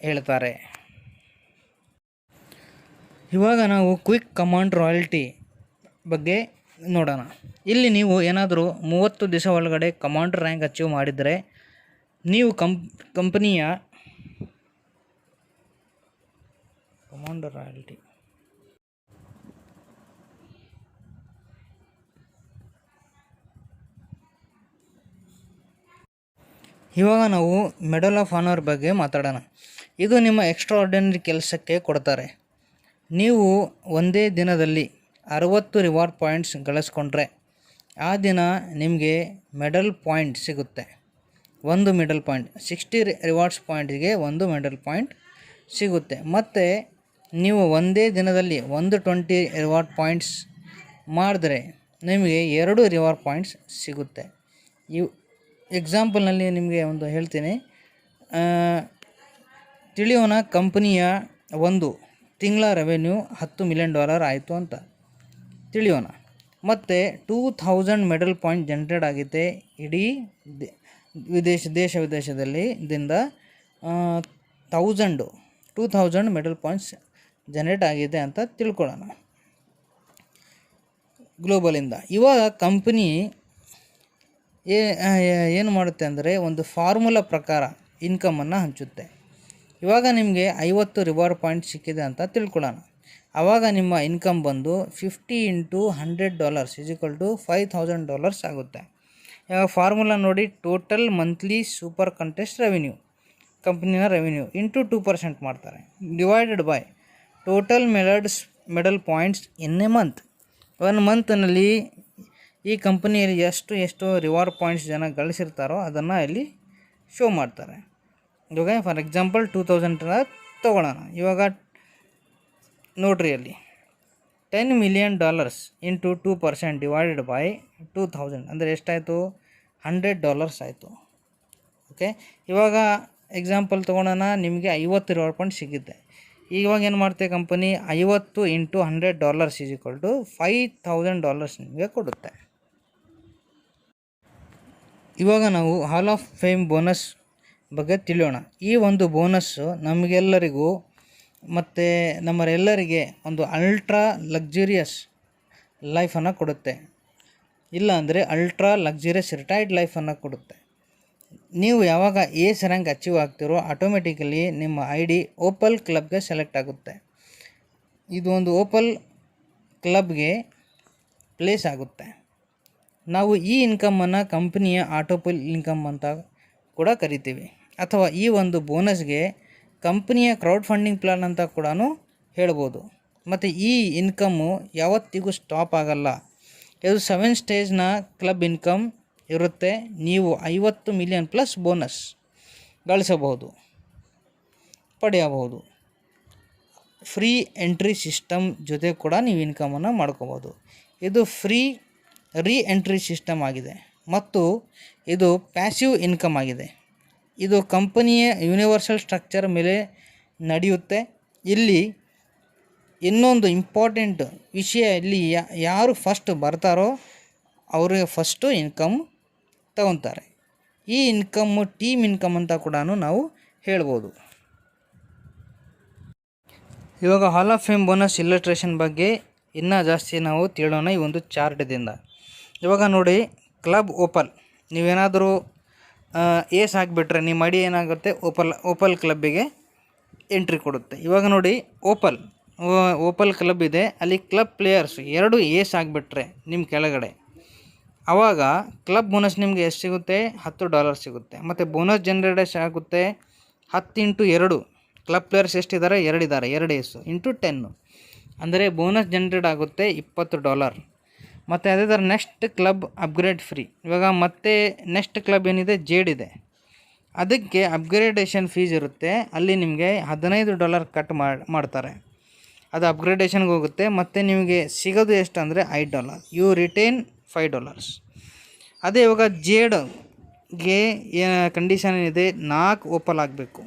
ಹೇಳ್ತಾರೆ. ಇವಾಗ ನಾವು ಕ್ವಿಕ್ ಕಮಾಂಡ್ ರಾಯಲ್ಟಿ ಬಗ್ಗೆ ನೋಡೋಣ. ಇಲ್ಲಿ ನೀವು ಏನಾದರೂ 30 ದಿವಸ ಒಳಗಡೆ ಕಮಾಂಡರ್ ರ್ಯಾಂಕ್ ಅಚೀವ್ ಮಾಡಿದರೆ ನೀವು ಕಂಪನಿಯ ಕಮಾಂಡರ್ ರಾಯಲ್ಟಿ ಇವಾಗ ನಾವು ಮೆಡಲ್ ಆಫ್ ಆನರ್ ಬಗ್ಗೆ ಮಾತಾಡೋಣ. ಇದು ನಿಮ್ಮ ಎಕ್ಸ್ಟ್ರಾಆರ್ಡಿನರಿ ಕೆಲಸಕ್ಕೆ ಕೊಡ್ತಾರೆ. ನೀವು ಒಂದೇ ದಿನದಲ್ಲಿ 60 ರಿವಾರ್ಡ್ ಪಾಯಿಂಟ್ಸ್ ಗಳಿಸ್ಕೊಂಡ್ರೆ ಆ ದಿನ ನಿಮಗೆ ಮೆಡಲ್ ಪಾಯಿಂಟ್ ಸಿಗುತ್ತೆ. 1 ಮೆಡಲ್ ಪಾಯಿಂಟ್, 60 ರಿವಾರ್ಡ್ಸ್ ಪಾಯಿಂಟ್ಗೆ 1 ಮೆಡಲ್ ಪಾಯಿಂಟ್ ಸಿಗುತ್ತೆ. ಮತ್ತು ನೀವು ಒಂದೇ ದಿನದಲ್ಲಿ 120 ರಿವಾರ್ಡ್ ಪಾಯಿಂಟ್ಸ್ ಮಾಡಿದ್ರೆ ನಿಮಗೆ 2 ರಿವಾರ್ಡ್ ಪಾಯಿಂಟ್ಸ್ ಸಿಗುತ್ತೆ. ಎಕ್ಸಾಂಪಲ್ನಲ್ಲಿ ನಿಮಗೆ ಒಂದು ಹೇಳ್ತೀನಿ. ತಿಳಿಯೋಣ, ಕಂಪನಿಯ ಒಂದು ತಿಂಗಳ ರೆವೆನ್ಯೂ $10 ಮಿಲಿಯನ್ ಆಯಿತು ಅಂತ ತಿಳಿಯೋಣ. ಮತ್ತು 2000 ಮೆಡಲ್ ಪಾಯಿಂಟ್ ಜನರೇಟ್ ಆಗಿದೆ ಇಡೀ ದೇಶ ವಿದೇಶದಲ್ಲಿ ದಿಂದ 2000 ಮೆಡಲ್ ಪಾಯಿಂಟ್ಸ್ ಜನರೇಟ್ ಆಗಿದೆ ಅಂತ ತಿಳ್ಕೊಳ್ಳೋಣ ಗ್ಲೋಬಲಿಂದ. ಇವಾಗ ಕಂಪ್ನಿ ಏನು ಮಾಡುತ್ತೆ ಅಂದರೆ ಒಂದು ಫಾರ್ಮುಲಾ ಪ್ರಕಾರ ಇನ್ಕಮನ್ನು ಹಂಚುತ್ತೆ. ಇವಾಗ ನಿಮಗೆ 50 ರಿವಾರ್ಡ್ ಪಾಯಿಂಟ್ ಸಿಕ್ಕಿದೆ ಅಂತ ತಿಳ್ಕೊಳ್ಳೋಣ. ಆವಾಗ ನಿಮ್ಮ ಇನ್ಕಮ್ ಬಂದು $50 × $100 = $5000 ಆಗುತ್ತೆ. ಇವಾಗ ಫಾರ್ಮುಲಾ ನೋಡಿ, total monthly super contest revenue, ಕಂಪ್ನಿಯ ರೆವೆನ್ಯೂ ಇಂಟು 2% ಮಾಡ್ತಾರೆ, divided by total medal points in a month. 1 ಮಂತ್ನಲ್ಲಿ ಈ ಕಂಪನಿಯಲ್ಲಿ ಎಷ್ಟು ರಿವಾರ್ಡ್ ಪಾಯಿಂಟ್ಸ್ ಜನ ಗಳಿಸಿರ್ತಾರೋ ಅದನ್ನು ಇಲ್ಲಿ ಶೋ ಮಾಡ್ತಾರೆ. ಇವಾಗ ಫಾರ್ ಎಕ್ಸಾಂಪಲ್ 2000 ತೊಗೊಳ್ಳೋಣ. ಇವಾಗ ನೋಡ್ರಿ, ಅಲ್ಲಿ $10 ಮಿಲಿಯನ್ ಇಂಟು 2% ಡಿವೈಡೆಡ್ ಬೈ 2000 ಅಂದರೆ ಎಷ್ಟಾಯಿತು? $100 ಆಯಿತು. ಓಕೆ, ಇವಾಗ ಎಕ್ಸಾಂಪಲ್ ತೊಗೊಳೋಣ. ನಿಮಗೆ 50 ರಿವಾರ್ಡ್ ಪಾಯಿಂಟ್ ಸಿಗುತ್ತೆ. ಇವಾಗ ಏನು ಮಾಡ್ತೇವೆ, ಕಂಪನಿ 50 × $100 = $5000 ನಿಮಗೆ ಕೊಡುತ್ತೆ. ಇವಾಗ ನಾವು ಹಾಲ್ ಆಫ್ ಫೇಮ್ ಬೋನಸ್ ಬಗ್ಗೆ ತಿಳಿಯೋಣ. ಈ ಒಂದು ಬೋನಸ್ಸು ನಮಗೆಲ್ಲರಿಗೂ ಮತ್ತು ನಮ್ಮರೆಲ್ಲರಿಗೆ ಒಂದು ಅಲ್ಟ್ರಾ ಲಕ್ಸುರಿಯಸ್ ಲೈಫನ್ನು ಕೊಡುತ್ತೆ. ಇಲ್ಲ ಅಂದರೆ ಅಲ್ಟ್ರಾ ಲಕ್ಸುರಿಯಸ್ ರಿಟೈರ್ಡ್ ಲೈಫನ್ನು ಕೊಡುತ್ತೆ. ನೀವು ಯಾವಾಗ ಏಸ್ ರ್ಯಾಂಕ್ ಅಚೀವ್ ಆಗ್ತಿರೋ ಆಟೋಮೆಟಿಕಲಿ ನಿಮ್ಮ ID ಓಪಲ್ ಕ್ಲಬ್ಗೆ ಸೆಲೆಕ್ಟ್ ಆಗುತ್ತೆ. ಇದು ಒಂದು ಓಪಲ್ ಕ್ಲಬ್ಗೆ ಪ್ಲೇಸ್ ಆಗುತ್ತೆ. ನಾವು ಈ ಇನ್ಕಮನ್ನು ಕಂಪ್ನಿಯ ಆಟೋಪಲ್ ಇನ್ಕಮ್ ಅಂತ ಕೂಡ ಕರಿತೀವಿ. ಅಥವಾ ಈ ಒಂದು ಬೋನಸ್ಗೆ ಕಂಪ್ನಿಯ ಕ್ರೌಡ್ ಫಂಡಿಂಗ್ ಪ್ಲಾನ್ ಅಂತ ಕೂಡ ಹೇಳ್ಬೋದು. ಮತ್ತು ಈ ಇನ್ಕಮ್ಮು ಯಾವತ್ತಿಗೂ ಸ್ಟಾಪ್ ಆಗಲ್ಲ. ಇದು 7 ಸ್ಟೇಜ್ನ ಕ್ಲಬ್ ಇನ್ಕಮ್ ಇರುತ್ತೆ. ನೀವು 50 ಮಿಲಿಯನ್ ಪ್ಲಸ್ ಬೋನಸ್ ಪಡೆಯಬಹುದು. ಫ್ರೀ ಎಂಟ್ರಿ ಸಿಸ್ಟಮ್ ಜೊತೆ ಕೂಡ ನೀವು ಇನ್ಕಮನ್ನು ಮಾಡ್ಕೋಬೋದು. ಇದು ಫ್ರೀ ಎಂಟ್ರಿ ಸಿಸ್ಟಮ್ ಆಗಿದೆ ಮತ್ತು ಇದು ಪ್ಯಾಸಿವ್ ಇನ್ಕಮ್ ಆಗಿದೆ. ಇದು ಕಂಪನಿಯ ಯೂನಿವರ್ಸಲ್ ಸ್ಟ್ರಕ್ಚರ್ ಮೇಲೆ ನಡೆಯುತ್ತೆ. ಇಲ್ಲಿ ಇನ್ನೊಂದು ಇಂಪಾರ್ಟೆಂಟ್ ವಿಷಯ, ಇಲ್ಲಿ ಯಾರು ಫಸ್ಟ್ ಬರ್ತಾರೋ ಅವರಿಗೆ ಫಸ್ಟು ಇನ್ಕಮ್ ತಗೊತಾರೆ. ಈ ಇನ್ಕಮ್ಮು ಟೀಮ್ ಇನ್ಕಮ್ ಅಂತ ಕೂಡ ನಾವು ಹೇಳ್ಬೋದು. ಇವಾಗ ಹಾಲ್ ಆಫ್ ಫೇಮ್ ಬೋನಸ್ ಇಲ್ಲಸ್ಟ್ರೇಷನ್ ಬಗ್ಗೆ ಇನ್ನೂ ಜಾಸ್ತಿ ನಾವು ತಿಳೋಣ ಈ ಒಂದು ಚಾರ್ಟ್ದಿಂದ. ಇವಾಗ ನೋಡಿ, ಕ್ಲಬ್ ಓಪಲ್, ನೀವೇನಾದರೂ ಏಸ್ ಆಗಿಬಿಟ್ರೆ ನಿಮ್ಮ ID ಏನಾಗುತ್ತೆ, ಓಪಲ್ ಕ್ಲಬ್ಬಿಗೆ ಎಂಟ್ರಿ ಕೊಡುತ್ತೆ. ಇವಾಗ ನೋಡಿ, ಓಪಲ್ ಕ್ಲಬ್ ಇದೆ, ಅಲ್ಲಿ ಕ್ಲಬ್ ಪ್ಲೇಯರ್ಸ್ 2 ಏಸ್ ಆಗಿಬಿಟ್ರೆ ನಿಮ್ಮ ಕೆಳಗಡೆ, ಆವಾಗ ಕ್ಲಬ್ ಬೋನಸ್ ನಿಮಗೆ ಎಷ್ಟು ಸಿಗುತ್ತೆ? $10 ಸಿಗುತ್ತೆ. ಮತ್ತು ಬೋನಸ್ ಜನರೇಟ್ ಆಗುತ್ತೆ 10 × 2. Club players ಎಷ್ಟಿದ್ದಾರೆ? 2 ಇದ್ದಾರೆ, 2 ಏಸು ಇಂಟು 10 ಅಂದರೆ ಬೋನಸ್ ಜನರೇಟ್ ಆಗುತ್ತೆ $20. ಮತ್ತು ಅದೇ ಥರ ನೆಕ್ಸ್ಟ್ ಕ್ಲಬ್ ಅಪ್ಗ್ರೇಡ್ ಫ್ರೀ. ಇವಾಗ ಮತ್ತೆ ನೆಕ್ಸ್ಟ್ ಕ್ಲಬ್ ಏನಿದೆ ಜೇಡ್ ಇದೆ, ಅದಕ್ಕೆ ಅಪ್ಗ್ರೇಡೇಷನ್ ಫೀಸ್ ಇರುತ್ತೆ. ಅಲ್ಲಿ ನಿಮಗೆ $15 ಕಟ್ ಮಾಡ್ತಾರೆ, ಅದು ಅಪ್ಗ್ರೇಡೇಷನ್ಗೆ ಹೋಗುತ್ತೆ. ಮತ್ತು ನಿಮಗೆ ಸಿಗೋದು ಎಷ್ಟು ಅಂದರೆ $5, ಯು ರಿಟೇನ್ $5. ಅದೇ ಇವಾಗ ಜೇಡ್ಗೆ ಕಂಡೀಷನ್ ಏನಿದೆ, 4 ಓಪಲ್ ಆಗಬೇಕು.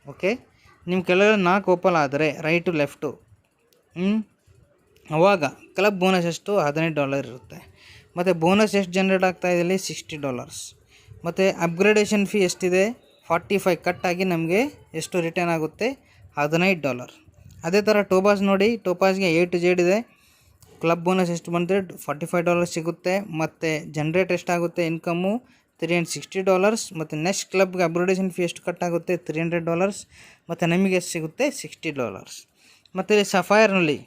ಓಕೆ, ನಿಮ್ಮ ಕೆಳಗಡೆ 4 ಓಪಲ್ ಆದರೆ ರೈಟು ಲೆಫ್ಟು, ಅವಾಗ ಕ್ಲಬ್ ಬೋನಸ್ ಎಷ್ಟು $15 ಇರುತ್ತೆ. ಮತ್ತು ಬೋನಸ್ ಎಷ್ಟು ಜನ್ರೇಟ್ ಆಗ್ತಾಯಿದೆ ಇಲ್ಲಿ $60. ಮತ್ತು ಅಪ್ಗ್ರೇಡೇಷನ್ ಫೀ ಎಷ್ಟಿದೆ 45 ಕಟ್ಟಾಗಿ ನಮಗೆ ಎಷ್ಟು ರಿಟರ್ನ್ ಆಗುತ್ತೆ $15. ಅದೇ ಥರ ಟೋಪಾಸ್ ನೋಡಿ, ಟೋಪಾಸ್ಗೆ A to Z ಇದೆ. ಕ್ಲಬ್ ಬೋನಸ್ ಎಷ್ಟು ಬಂದರೆ $45 ಸಿಗುತ್ತೆ. ಮತ್ತು ಜನ್ರೇಟ್ ಎಷ್ಟಾಗುತ್ತೆ ಇನ್ಕಮ್ಮು $360. ಮತ್ತು ನೆಕ್ಸ್ಟ್ ಕ್ಲಬ್ಗೆ ಅಪ್ಗ್ರೇಡೇಷನ್ ಫೀ ಎಷ್ಟು ಕಟ್ಟಾಗುತ್ತೆ $300. ಮತ್ತು ನಮಗೆ ಎಷ್ಟು ಸಿಗುತ್ತೆ $60. ಮತ್ತು ಇಲ್ಲಿ ಸಫೈರ್ನಲ್ಲಿ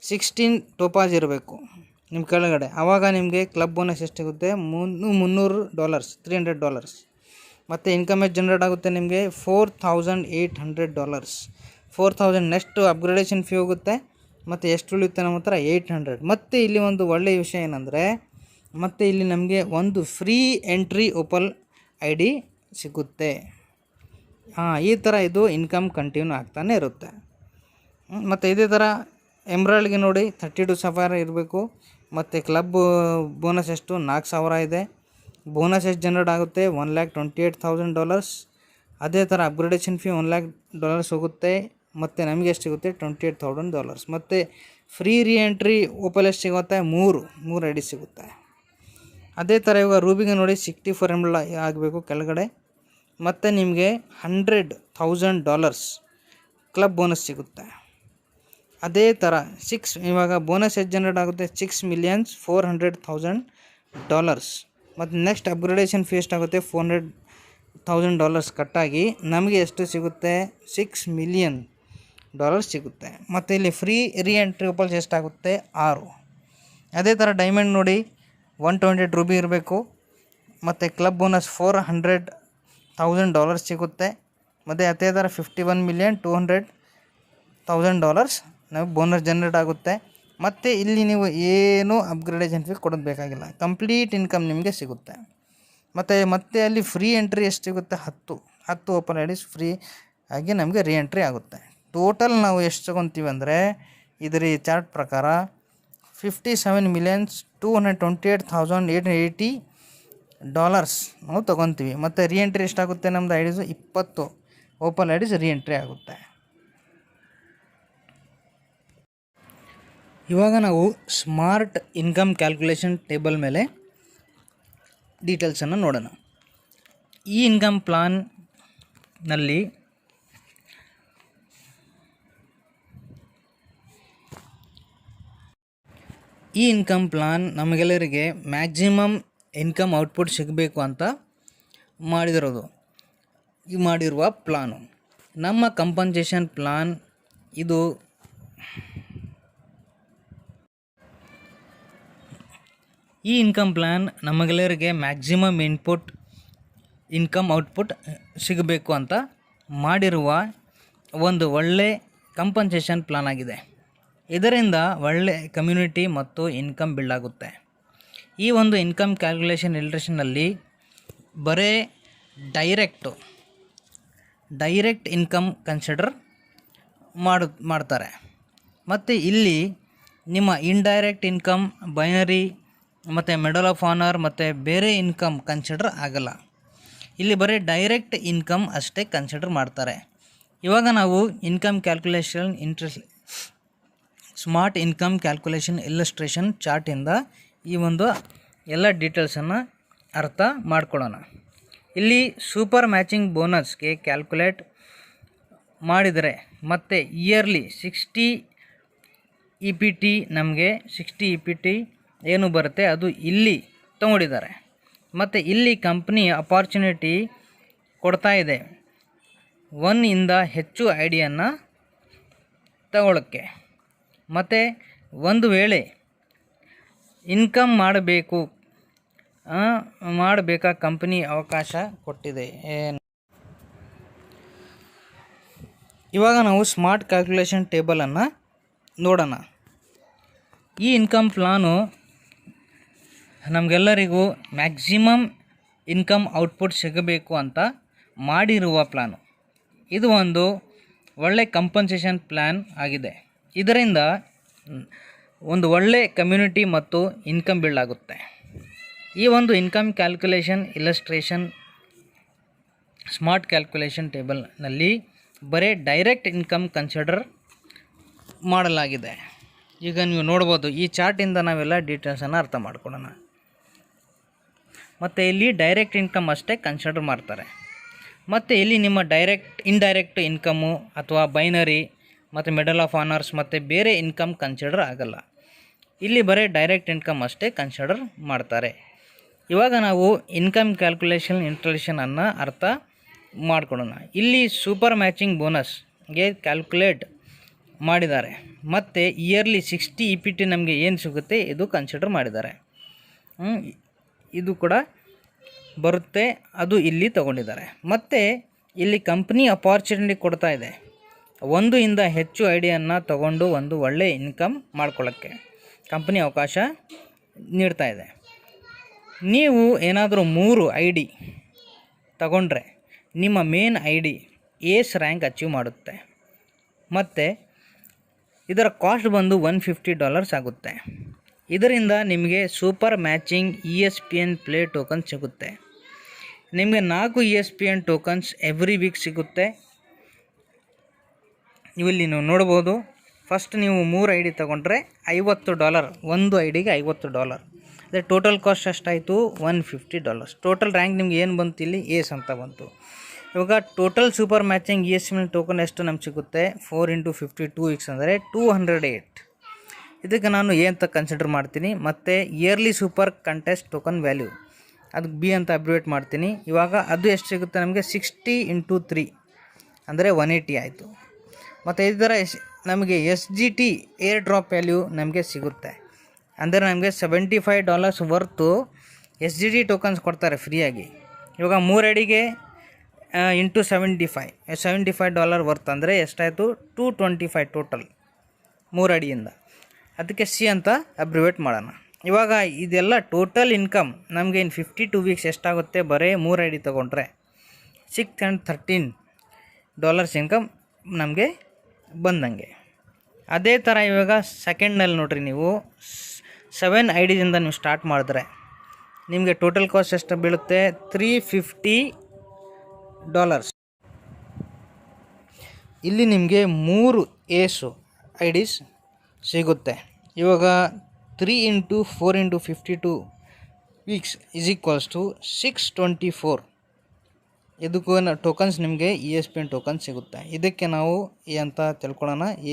16 ಟೋಪಾಸ್ ಇರಬೇಕು ನಿಮ್ಮ ಕೆಳಗಡೆ, ಆವಾಗ ನಿಮಗೆ ಕ್ಲಬ್ ಬೋನಸ್ ಎಷ್ಟು ಸಿಗುತ್ತೆ $300, $300. ಮತ್ತು ಇನ್ಕಮ್ ಎಷ್ಟು ಜನ್ರೇಟ್ ಆಗುತ್ತೆ ನಿಮಗೆ $4,800. 4,000 ನೆಕ್ಸ್ಟ್ ಅಪ್ಗ್ರೇಡೇಷನ್ ಫೀ ಹೋಗುತ್ತೆ. ಮತ್ತು ಎಷ್ಟು ಉಳಿಯುತ್ತೆ ನಮ್ಮ ಹತ್ರ $800. ಮತ್ತು ಇಲ್ಲಿ ಒಂದು ಒಳ್ಳೆಯ ವಿಷಯ ಏನಂದರೆ, ಮತ್ತು ಇಲ್ಲಿ ನಮಗೆ ಒಂದು ಫ್ರೀ ಎಂಟ್ರಿ ಓಪಲ್ ID ಸಿಗುತ್ತೆ. ಈ ಥರ ಇದು ಇನ್ಕಮ್ ಕಂಟಿನ್ಯೂ ಆಗ್ತಾನೆ ಇರುತ್ತೆ. ಮತ್ತು ಇದೇ ಥರ ಎಮ್ರಾಲ್ಡ್ಗೆ ನೋಡಿ 32 ಸಫೈರ್ ಇರಬೇಕು. ಮತ್ತು ಕ್ಲಬ್ ಬೋನಸ್ ಎಷ್ಟು $4,000 ಇದೆ. ಬೋನಸ್ ಎಷ್ಟು ಜನ್ರೇಟ್ ಆಗುತ್ತೆ $1,28,000. ಅದೇ ಥರ ಅಪ್ಗ್ರೇಡೇಷನ್ ಫೀ $1,00,000 ಹೋಗುತ್ತೆ. ಮತ್ತು ನಮಗೆ ಎಷ್ಟು ಸಿಗುತ್ತೆ $28,000. ಮತ್ತು ಫ್ರೀ ರೀ ಎಂಟ್ರಿ ಓಪಲ್ ಎಷ್ಟು ಸಿಗುತ್ತೆ 3 ID ಸಿಗುತ್ತೆ. ಅದೇ ಥರ ಇವಾಗ ರೂಬಿಗೆ ನೋಡಿ 64 ML ಆಗಬೇಕು ಕೆಳಗಡೆ. ಮತ್ತು ನಿಮಗೆ $100,000 ಕ್ಲಬ್ ಬೋನಸ್ ಸಿಗುತ್ತೆ. ಅದೇ ಥರ ಇವಾಗ ಬೋನಸ್ ಎಷ್ಟು ಜನ್ರೇಟ್ ಆಗುತ್ತೆ $6,400,000. ಮತ್ತು ನೆಕ್ಸ್ಟ್ ಅಪ್ಗ್ರೇಡೇಷನ್ ಫೀ ಎಷ್ಟಾಗುತ್ತೆ $400,000 ಕಟ್ಟಾಗಿ ನಮಗೆ ಎಷ್ಟು ಸಿಗುತ್ತೆ $6 million ಸಿಗುತ್ತೆ. ಮತ್ತು ಇಲ್ಲಿ ಫ್ರೀ ರೀ ಎಂಟ್ರಿ ಓಪಲ್ಸ್ ಎಷ್ಟಾಗುತ್ತೆ 6. ಅದೇ ಥರ ಡೈಮಂಡ್ ನೋಡಿ 128 ರೂಬಿ ಇರಬೇಕು. ಮತ್ತು ಕ್ಲಬ್ ಬೋನಸ್ $400,000 ಸಿಗುತ್ತೆ. ಮತ್ತು ಅದೇ ಥರ $51,200,000 ನಾವು ಬೋನಸ್ ಜನ್ರೇಟ್ ಆಗುತ್ತೆ. ಮತ್ತು ಇಲ್ಲಿ ನೀವು ಏನೂ ಅಪ್ಗ್ರೇಡೇಷನ್ ಫೀ ಕೊಡೋದು ಬೇಕಾಗಿಲ್ಲ, ಕಂಪ್ಲೀಟ್ ಇನ್ಕಮ್ ನಿಮಗೆ ಸಿಗುತ್ತೆ. ಮತ್ತು ಅಲ್ಲಿ ಫ್ರೀ ಎಂಟ್ರಿ ಎಷ್ಟು ಸಿಗುತ್ತೆ 10 ಓಪನ್ ಐಡೀಸ್ ಫ್ರೀ ಆಗಿ ನಮಗೆ ರೀ ಎಂಟ್ರಿ ಆಗುತ್ತೆ. ಟೋಟಲ್ ನಾವು ಎಷ್ಟು ತೊಗೊತೀವಿ ಅಂದರೆ ಇದರ ಚಾರ್ಟ್ ಪ್ರಕಾರ $57,228,880 ನಾವು ತೊಗೊತೀವಿ. ಮತ್ತು ರೀ ಎಂಟ್ರಿ ಎಷ್ಟಾಗುತ್ತೆ ನಮ್ಮದು ಐಡೀಸು 20 ಓಪನ್ ಐಡೀಸ್ ರೀ ಎಂಟ್ರಿ ಆಗುತ್ತೆ. ಇವಾಗ ನಾವು ಸ್ಮಾರ್ಟ್ ಇನ್ಕಮ್ ಕ್ಯಾಲ್ಕುಲೇಷನ್ ಟೇಬಲ್ ಮೇಲೆ ಡೀಟೇಲ್ಸನ್ನು ನೋಡೋಣ. ಈ ಇನ್ಕಮ್ ಪ್ಲಾನ್ನಲ್ಲಿ ನಮಗೆಲ್ಲರಿಗೆ ಮ್ಯಾಕ್ಸಿಮಮ್ ಇನ್ಕಮ್ ಔಟ್ಪುಟ್ ಸಿಗಬೇಕು ಅಂತ ಮಾಡಿರುವ ಪ್ಲಾನು. ನಮ್ಮ ಕಂಪನ್ಸೇಷನ್ ಪ್ಲಾನ್ ಇದು. ಈ ಇನ್ಕಮ್ ಪ್ಲಾನ್ ನಮಗೆಲ್ಲರಿಗೆ ಮ್ಯಾಕ್ಸಿಮಮ್ ಇನ್ಕಮ್ ಔಟ್ಪುಟ್ ಸಿಗಬೇಕು ಅಂತ ಮಾಡಿರುವ ಒಂದು ಒಳ್ಳೆ ಕಂಪನ್ಸೇಷನ್ ಪ್ಲಾನ್ ಆಗಿದೆ. ಇದರಿಂದ ಒಳ್ಳೆ ಕಮ್ಯುನಿಟಿ ಮತ್ತು ಇನ್ಕಮ್ ಬಿಲ್ಡ್ ಆಗುತ್ತೆ. ಈ ಒಂದು ಇನ್ಕಮ್ ಕ್ಯಾಲ್ಕುಲೇಷನ್ ಇಲ್ಸ್ಟ್ರೇಷನ್ನಲ್ಲಿ ಬರೀ ಡೈರೆಕ್ಟ್ ಇನ್ಕಮ್ ಕನ್ಸಿಡರ್ ಮಾಡ್ತಾರೆ. ಮತ್ತು ಇಲ್ಲಿ ನಿಮ್ಮ ಇಂಡೈರೆಕ್ಟ್ ಇನ್ಕಮ್, ಬೈನರಿ ಮತ್ತು ಮೆಡಲ್ ಆಫ್ ಆನರ್ ಮತ್ತು ಬೇರೆ ಇನ್ಕಮ್ ಕನ್ಸಿಡರ್ ಆಗಲ್ಲ. ಇಲ್ಲಿ ಬರೀ ಡೈರೆಕ್ಟ್ ಇನ್ಕಮ್ ಅಷ್ಟೇ ಕನ್ಸಿಡರ್ ಮಾಡ್ತಾರೆ. ಇವಾಗ ನಾವು income calculation smart income calculation illustration ಚಾರ್ಟಿಂದ ಈ ಒಂದು ಎಲ್ಲ ಡೀಟೇಲ್ಸನ್ನು ಅರ್ಥ ಮಾಡ್ಕೊಳ್ಳೋಣ. ಇಲ್ಲಿ ಸೂಪರ್ ಮ್ಯಾಚಿಂಗ್ ಬೋನಸ್ಗೆ ಕ್ಯಾಲ್ಕುಲೇಟ್ ಮಾಡಿದರೆ ಮತ್ತು ಇಯರ್ಲಿ 60 EPT ನಮಗೆ 60 EPT ಏನು ಬರುತ್ತೆ ಅದು ಇಲ್ಲಿ ತಗೊಂಡಿದ್ದಾರೆ. ಮತ್ತು ಇಲ್ಲಿ ಕಂಪ್ನಿ ಅಪಾರ್ಚುನಿಟಿ ಕೊಡ್ತಾ ಇದೆ 1 ಇಂದ ಹೆಚ್ಚು ಐಡಿಯನ್ನು ತಗೊಳ್ಳೋಕ್ಕೆ. ಮತ್ತು ಒಂದು ವೇಳೆ ಇನ್ಕಮ್ ಮಾಡಬೇಕಾ ಕಂಪ್ನಿ ಅವಕಾಶ ಕೊಟ್ಟಿದೆ. ಇವಾಗ ನಾವು ಸ್ಮಾರ್ಟ್ ಕ್ಯಾಲ್ಕುಲೇಷನ್ ಟೇಬಲನ್ನು ನೋಡೋಣ. ಈ ಇನ್ಕಮ್ ಪ್ಲಾನು ನಮಗೆಲ್ಲರಿಗೂ ಮ್ಯಾಕ್ಸಿಮಮ್ ಇನ್ಕಮ್ ಔಟ್ಪುಟ್ ಸಿಗಬೇಕು ಅಂತ ಮಾಡಿರುವ ಪ್ಲ್ಯಾನು. ಇದು ಒಂದು ಒಳ್ಳೆ ಕಂಪನ್ಸೇಷನ್ ಪ್ಲ್ಯಾನ್ ಆಗಿದೆ. ಇದರಿಂದ ಒಂದು ಒಳ್ಳೆ ಕಮ್ಯುನಿಟಿ ಮತ್ತು ಇನ್ಕಮ್ ಬಿಲ್ಡ್ ಆಗುತ್ತೆ. ಈ ಒಂದು income calculation illustration smart calculation ಟೇಬಲ್ನಲ್ಲಿ ಬರೀ ಡೈರೆಕ್ಟ್ ಇನ್ಕಮ್ ಕನ್ಸಿಡರ್ ಮಾಡಲಾಗಿದೆ. ಈಗ ನೀವು ನೋಡ್ಬೋದು, ಈ ಚಾರ್ಟಿಂದ ನಾವೆಲ್ಲ ಡೀಟೇಲ್ಸನ್ನು ಅರ್ಥ ಮಾಡ್ಕೊಳ್ಳೋಣ. ಮತ್ತು ಇಲ್ಲಿ ಡೈರೆಕ್ಟ್ ಇನ್ಕಮ್ ಅಷ್ಟೇ ಕನ್ಸಿಡರ್ ಮಾಡ್ತಾರೆ. ಮತ್ತು ಇಲ್ಲಿ ನಿಮ್ಮ ಇಂಡೈರೆಕ್ಟ್ ಇನ್ಕಮ್ಮು ಅಥವಾ ಬೈನರಿ ಮತ್ತು ಮೆಡಲ್ ಆಫ್ ಆನರ್ಸ್ ಮತ್ತು ಬೇರೆ ಇನ್ಕಮ್ ಕನ್ಸಿಡರ್ ಆಗಲ್ಲ. ಇಲ್ಲಿ ಬರೀ ಡೈರೆಕ್ಟ್ ಇನ್ಕಮ್ ಅಷ್ಟೇ ಕನ್ಸಿಡರ್ ಮಾಡ್ತಾರೆ. ಇವಾಗ ನಾವು ಇನ್ಕಮ್ ಕ್ಯಾಲ್ಕುಲೇಷನ್ ಇಂಟ್ರಡಕ್ಷನನ್ನು ಅರ್ಥ ಮಾಡ್ಕೊಳ್ಳೋಣ. ಇಲ್ಲಿ ಸೂಪರ್ ಮ್ಯಾಚಿಂಗ್ ಬೋನಸ್ಗೆ ಕ್ಯಾಲ್ಕುಲೇಟ್ ಮಾಡಿದ್ದಾರೆ. ಮತ್ತು ಇಯರ್ಲಿ 60 EPT ನಮಗೆ ಏನು ಸಿಗುತ್ತೆ ಇದು ಕನ್ಸಿಡರ್ ಮಾಡಿದ್ದಾರೆ. ಇದು ಕೂಡ ಬರುತ್ತೆ, ಅದು ಇಲ್ಲಿ ತಗೊಂಡಿದ್ದಾರೆ. ಮತ್ತು ಇಲ್ಲಿ ಕಂಪ್ನಿ ಅಪಾರ್ಚುನಿಟಿ ಕೊಡ್ತಾ ಇದೆ. 1 ಇಂದ ಹೆಚ್ಚು ಐಡಿಯನ್ನು ತಗೊಂಡು ಒಂದು ಒಳ್ಳೆಯ ಇನ್ಕಮ್ ಮಾಡ್ಕೊಳ್ಳೋಕ್ಕೆ ಕಂಪ್ನಿ ಅವಕಾಶ ನೀಡ್ತಾ ಇದೆ. ನೀವು ಏನಾದರೂ 3 ID ತಗೊಂಡ್ರೆ ನಿಮ್ಮ ಮೇನ್ ID ಏಸ್ ರ್ಯಾಂಕ್ ಅಚೀವ್ ಮಾಡುತ್ತೆ. ಮತ್ತು ಇದರ ಕಾಸ್ಟ್ ಬಂದು $150 ಆಗುತ್ತೆ. ಇದರಿಂದ ನಿಮಗೆ super matching ESPN play token ಸಿಗುತ್ತೆ. ನಿಮಗೆ 4 ESPN ಟೋಕನ್ಸ್ ಎವ್ರಿ ವೀಕ್ ಸಿಗುತ್ತೆ. ಇಲ್ಲಿ ನೀವು ನೋಡ್ಬೋದು, ಫಸ್ಟ್ ನೀವು 3 ID ತಗೊಂಡ್ರೆ $50, ಒಂದು ಐಡಿಗೆ $50. ಅದೇ ಟೋಟಲ್ ಕಾಸ್ಟ್ ಎಷ್ಟಾಯಿತು? $150. ಟೋಟಲ್ ರ್ಯಾಂಕ್ ನಿಮ್ಗೆ ಏನು ಬಂತು? ಇಲ್ಲಿ ಏಸ್ ಅಂತ ಬಂತು. ಇವಾಗ total super matching ESPN token ಎಷ್ಟು ನಮ್ಗೆ ಸಿಗುತ್ತೆ? 4 × 52 ವೀಕ್ಸ್ ಅಂದರೆ 208. ಇದಕ್ಕೆ ನಾನು ಎ ಅಂತ ಕನ್ಸಿಡರ್ ಮಾಡ್ತೀನಿ. ಮತ್ತು yearly super contest token value ಅದಕ್ಕೆ ಬಿ ಅಂತ ಅಬ್ರಿವೇಟ್ ಮಾಡ್ತೀನಿ. ಇವಾಗ ಅದು ಎಷ್ಟು ಸಿಗುತ್ತೆ ನಮಗೆ? 60 × 3 ಅಂದರೆ 180 ಆಯಿತು. ಮತ್ತು ಇದರ ನಮಗೆ SGT ಏರ್ ಡ್ರಾಪ್ ವ್ಯಾಲ್ಯೂ ನಮಗೆ ಸಿಗುತ್ತೆ. ಅಂದರೆ ನಮಗೆ $75 ವರ್ತು SGT ಟೋಕನ್ಸ್ ಕೊಡ್ತಾರೆ ಫ್ರೀಯಾಗಿ. ಇವಾಗ 3 IDಗೆ ಇಂಟು $75 ವರ್ತ್ ಅಂದರೆ ಎಷ್ಟಾಯಿತು? 225 ಟೋಟಲ್ 3 IDಯಿಂದ. ಅದಕ್ಕೆ ಸಿ ಅಂತ ಅಬ್ರಿವೇಟ್ ಮಾಡೋಣ. ಇವಾಗ ಇದೆಲ್ಲ ಟೋಟಲ್ ಇನ್ಕಮ್ ನಮಗೆ ಇನ್ನು 52 ವೀಕ್ಸ್ ಎಷ್ಟಾಗುತ್ತೆ? ಬರೀ 3 ID ತೊಗೊಂಡ್ರೆ $613 ಇನ್ಕಮ್ ನಮಗೆ ಬಂದಂಗೆ. ಅದೇ ಥರ ಇವಾಗ ಸೆಕೆಂಡ್ನಲ್ಲಿ ನೋಡಿರಿ, ನೀವು 7 IDದಿಂದ ನೀವು ಸ್ಟಾರ್ಟ್ ಮಾಡಿದ್ರೆ ನಿಮಗೆ ಟೋಟಲ್ ಕಾಸ್ಟ್ ಎಷ್ಟು ಬೀಳುತ್ತೆ? $350. ಇಲ್ಲಿ ನಿಮಗೆ 3 ಏಸು IDs ಸಿಗುತ್ತೆ. ಇವಾಗ 3 × 4 × 52 ವೀಕ್ಸ್ ಈಸ್ ಈಕ್ವಲ್ಸ್ ಟು 624. ಇದಕ್ಕೂ ಟೋಕನ್ಸ್ ನಿಮಗೆ ESPN ಟೋಕನ್ ಸಿಗುತ್ತೆ. ಇದಕ್ಕೆ ನಾವು ಎ ಅಂತ ತಿಳ್ಕೊಳ್ಳೋಣ ಈ